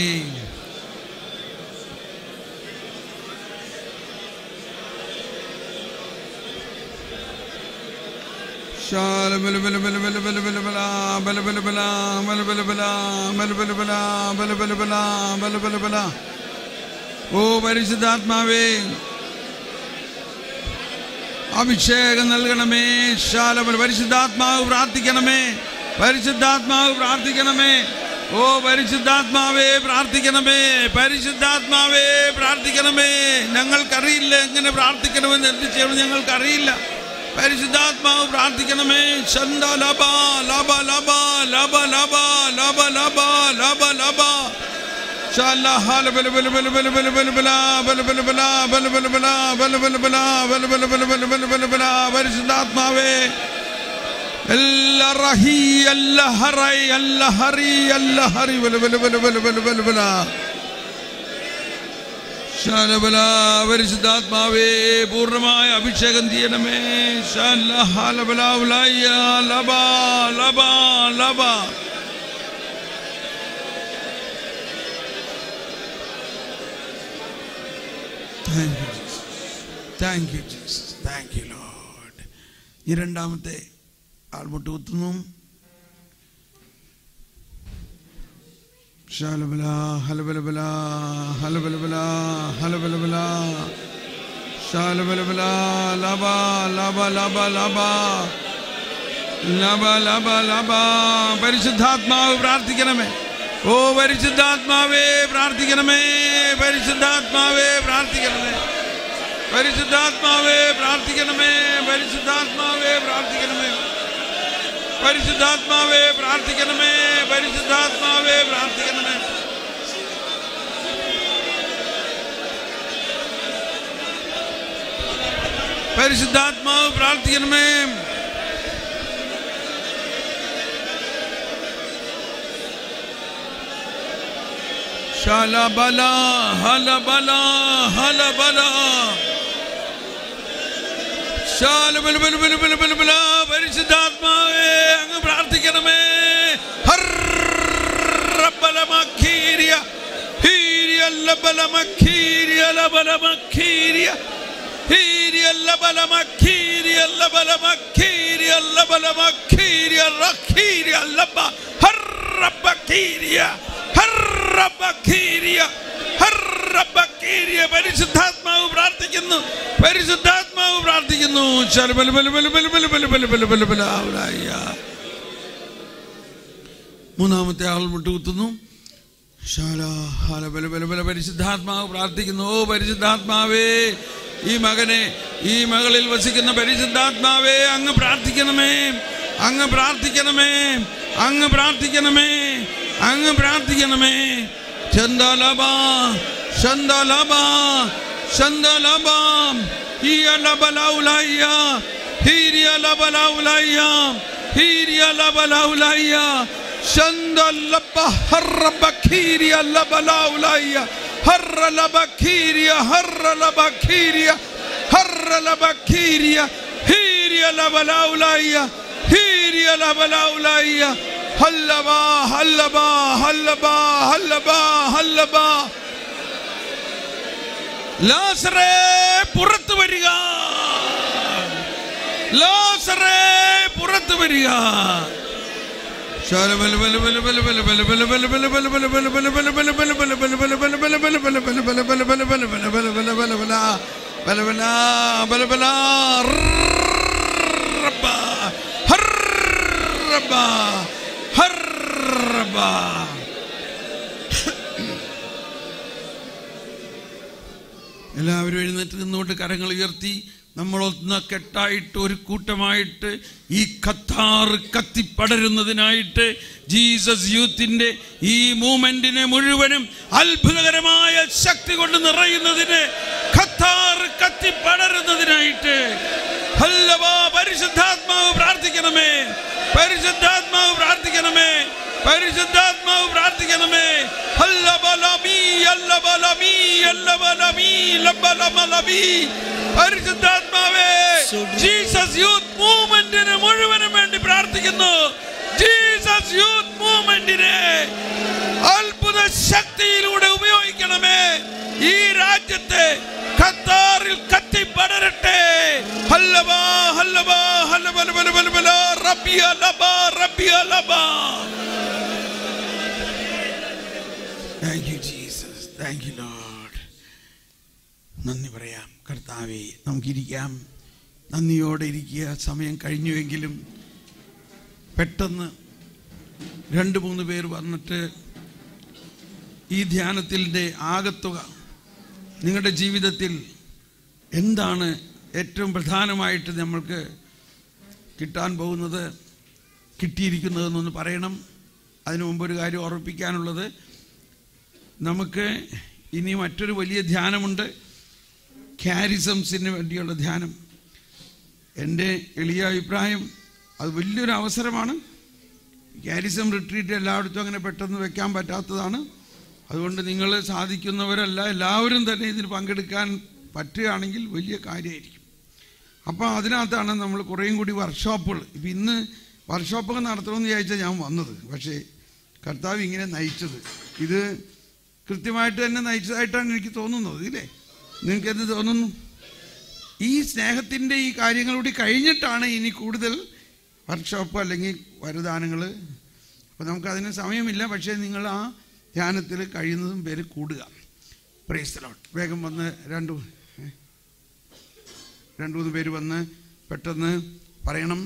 Speaker 1: ഓ പരിശുദ്ധാത്മാവേ, അഭിഷേകം നൽകണമേ. പരിശുദ്ധാത്മാവ് പ്രാർത്ഥിക്കണമേ, പരിശുദ്ധാത്മാവ് പ്രാർത്ഥിക്കണമേ. ഓ പരിശുദ്ധാത്മാവേ പ്രാർത്ഥിക്കണമേ, പരിശുദ്ധാത്മാവേ പ്രാർത്ഥിക്കണമേ. ഞങ്ങൾക്കറിയില്ല എങ്ങനെ പ്രാർത്ഥിക്കണമെന്ന്, എന്ത് ചെയ്യണം ഞങ്ങൾക്കറിയില്ല. പരിശുദ്ധാത്മാവ് പ്രാർത്ഥിക്കണമേ. ശന്ദ ലബ ലബ ലബ ലബ ലബ ലബ ലബ ലബ ലബ പരിശുദ്ധാത്മാവേ, പരിശുദ്ധാത്മാവേ പൂർണ്ണമായ അഭിഷേകം ചെയ്യണമേ. Thank you, Jesus. Thank you, Lord. ഈ രണ്ടാമത്തെ ആൾമുട്ട് കുത്തുന്നു. ശലബല ഹലബലബല ഹലബലബല ഹലബലബല ശലബലബല ലബ ലബ ലബ ലബ ലബ ലബ ലബ. പരിശുദ്ധാത്മാവ് പ്രാർത്ഥിക്കണമേ. ഓ പരിശുദ്ധാത്മാവേ പ്രാർത്ഥിക്കണമേ, പരിശുദ്ധാത്മാവേ പ്രാർത്ഥിക്കണമേ, പരിശുദ്ധാത്മാവേ പ്രാർത്ഥിക്കണമേ, പരിശുദ്ധാത്മാവേ പ്രാർത്ഥിക്കണമേ, പരിശുദ്ധാത്മാവേ പ്രാർത്ഥിക്കണമേ, പരിശുദ്ധാത്മാവേ പ്രാർത്ഥിക്കണമേ. പരിശുദ്ധാത്മാവ് പ്രാർത്ഥിക്കണമേ. ശലബല ഹലബല ഹലബല ശലബല. പരിശുദ്ധാത്മാവേ അങ്ങ് പ്രാർത്ഥിക്കണമേ. ഹർബലമഖീരിയ ഹീരിയല്ലബലമഖീരിയ ലബലമഖീരിയ ഹീരിയല്ലബലമഖീരിയ ലബലമഖീരിയ ലബലമഖീരിയ റഖീരിയ ലബ ഹർബഖീരിയ ഹർബഖീരിയ ഹർബഖീരിയ. പരിശുദ്ധാത്മാവ് പ്രാർത്ഥിക്കുന്നു, പരിശുദ്ധാത്മാവ് പ്രാർത്ഥിക്കുന്നു. മൂന്നാമത്തെ ആൾ മുട്ടുകുത്തുന്നു. പരിശുദ്ധാത്മാവ് പ്രാർത്ഥിക്കുന്നു. ഓ പരിശുദ്ധാത്മാവേ, ഈ മകനെ, ഈ മകളിൽ വസിക്കുന്ന പരിശുദ്ധാത്മാവേ അങ്ങ് പ്രാർത്ഥിക്കണമേ, അങ്ങ് പ്രാർത്ഥിക്കണമേ, അങ്ങ് പ്രാർത്ഥിക്കണമേ, അങ്ങ് പ്രാർത്ഥിക്കണമേ. ചന്ദലബ ചന്ദലബ ചന്ദലബ ഹിയലബലൗലയ്യ ഹിരിയലബലൗലയ്യ ഹിരിയലബലൗലയ്യ ചന്ദലബ ഹർബഖീരിയ ലബലൗലയ്യ ഹർലബഖീരിയ ഹർലബഖീരിയ ഹർലബഖീരിയ ഹിരിയലബലൗലയ്യ ഹിരിയലബലൗലയ്യ ഹല്ലബാ ഹല്ലബാ ഹല്ലബാ ഹല്ലബാ ഹല്ലബാ. ലാസറേ പുറത്തു വരിക, ലാസറേ പുറത്തു വരിക. എല്ലാവരും എഴുന്നേറ്റ് നിന്നുകൊണ്ട് കരങ്ങൾ ഉയർത്തി നമ്മളൊന്ന് കെട്ടായിട്ട് ഒരു കൂട്ടമായിട്ട് ഈ ഖത്താർ കത്തിപ്പടരുന്നതിനായിട്ട് ജീസസ് യൂത്തിന്റെ ഈ മൂവ്മെന്റിനെ മുഴുവനും അത്ഭുതകരമായ ശക്തി കൊണ്ട് നിറയുന്നതിന്, ഖത്താർ കത്തിപ്പടരുന്നതിനായിട്ട് പരിശുദ്ധാത്മാവ് പ്രാർത്ഥിക്കണമേ, പരിശുദ്ധാത്മാവ് പ്രാർത്ഥിക്കണമേ, പരിശുദ്ധാത്മാവ് പ്രാർത്ഥിക്കണമേ. പരിശുദ്ധാത്മാവേ ജീസസ് യൂത്ത് മൂവ്മെന്റിന് മുഴുവനും വേണ്ടി പ്രാർത്ഥിക്കുന്നു. ജീസസ് യൂത്ത് മൂവ്മെന്റിനെ അത്ഭുത ശക്തിയിലൂടെ ഉപയോഗിക്കണമേ. ഈ രാജ്യത്തെ ഖത്താറിൽ കത്തി പടരട്ടെ. ഹല്ലബാ ഹല്ലബാ ഹല്ലബലബലബലബല റബ്ബിയ ലബാ റബ്ബിയ ലബാ. Thank you Jesus, thank you Lord. നന്ദി പറയാം കർത്താവേ. നമുക്കിരിക്കാം, നന്ദിയോടെ ഇരിക്കുക. സമയം കഴിഞ്ഞുവെങ്കിലും പെട്ടെന്ന് 2-3 പേർ വന്നിട്ട് ഈ ധ്യാനത്തിൻ്റെ ആകത്തുക നിങ്ങളുടെ ജീവിതത്തിൽ എന്താണ് ഏറ്റവും പ്രധാനമായിട്ട് നമ്മൾക്ക് കിട്ടാൻ പോകുന്നത്, കിട്ടിയിരിക്കുന്നതെന്നൊന്ന് പറയണം. അതിനു മുമ്പ് ഒരു കാര്യം ഓർമ്മിപ്പിക്കാനുള്ളത്, നമുക്ക് ഇനി മറ്റൊരു വലിയ ധ്യാനമുണ്ട്, ക്യാരിസംസിന് വേണ്ടിയുള്ള ധ്യാനം. എൻ്റെ എളിയ അഭിപ്രായം അത് വലിയൊരു അവസരമാണ്. ക്യാരിസം റിട്രീറ്റ് എല്ലായിടത്തും അങ്ങനെ പെട്ടെന്ന് വെക്കാൻ പറ്റാത്തതാണ്. അതുകൊണ്ട് നിങ്ങൾ സാധിക്കുന്നവരല്ല എല്ലാവരും തന്നെ ഇതിൽ പങ്കെടുക്കാൻ പറ്റുകയാണെങ്കിൽ വലിയ കാര്യമായിരിക്കും. അപ്പോൾ അതിനകത്താണ് നമ്മൾ കുറേയും കൂടി വർക്ക്ഷോപ്പുകൾ. ഇപ്പം ഇന്ന് വർക്ക്ഷോപ്പൊക്കെ നടത്തണമെന്ന് വിചാരിച്ചാൽ ഞാൻ വന്നത്, പക്ഷേ കർത്താവ് ഇങ്ങനെ നയിച്ചത്, ഇത് കൃത്യമായിട്ട് തന്നെ നയിച്ചതായിട്ടാണ് എനിക്ക് തോന്നുന്നത്. ഇല്ലേ, നിങ്ങൾക്ക് എന്ത് തോന്നുന്നു? ഈ സ്നേഹത്തിൻ്റെ ഈ കാര്യങ്ങളൂടി കഴിഞ്ഞിട്ടാണ് ഇനി കൂടുതൽ വർക്ക്ഷോപ്പ് അല്ലെങ്കിൽ വരദാനങ്ങൾ. അപ്പോൾ നമുക്കതിന് സമയമില്ല, പക്ഷേ നിങ്ങൾ ആ ധ്യാനത്തിൽ കഴിയുന്നതും പേര് കൂടുക. Praise the Lord. വേഗം വന്ന് 2-3 പേര് വന്ന് പെട്ടെന്ന് പറയണം.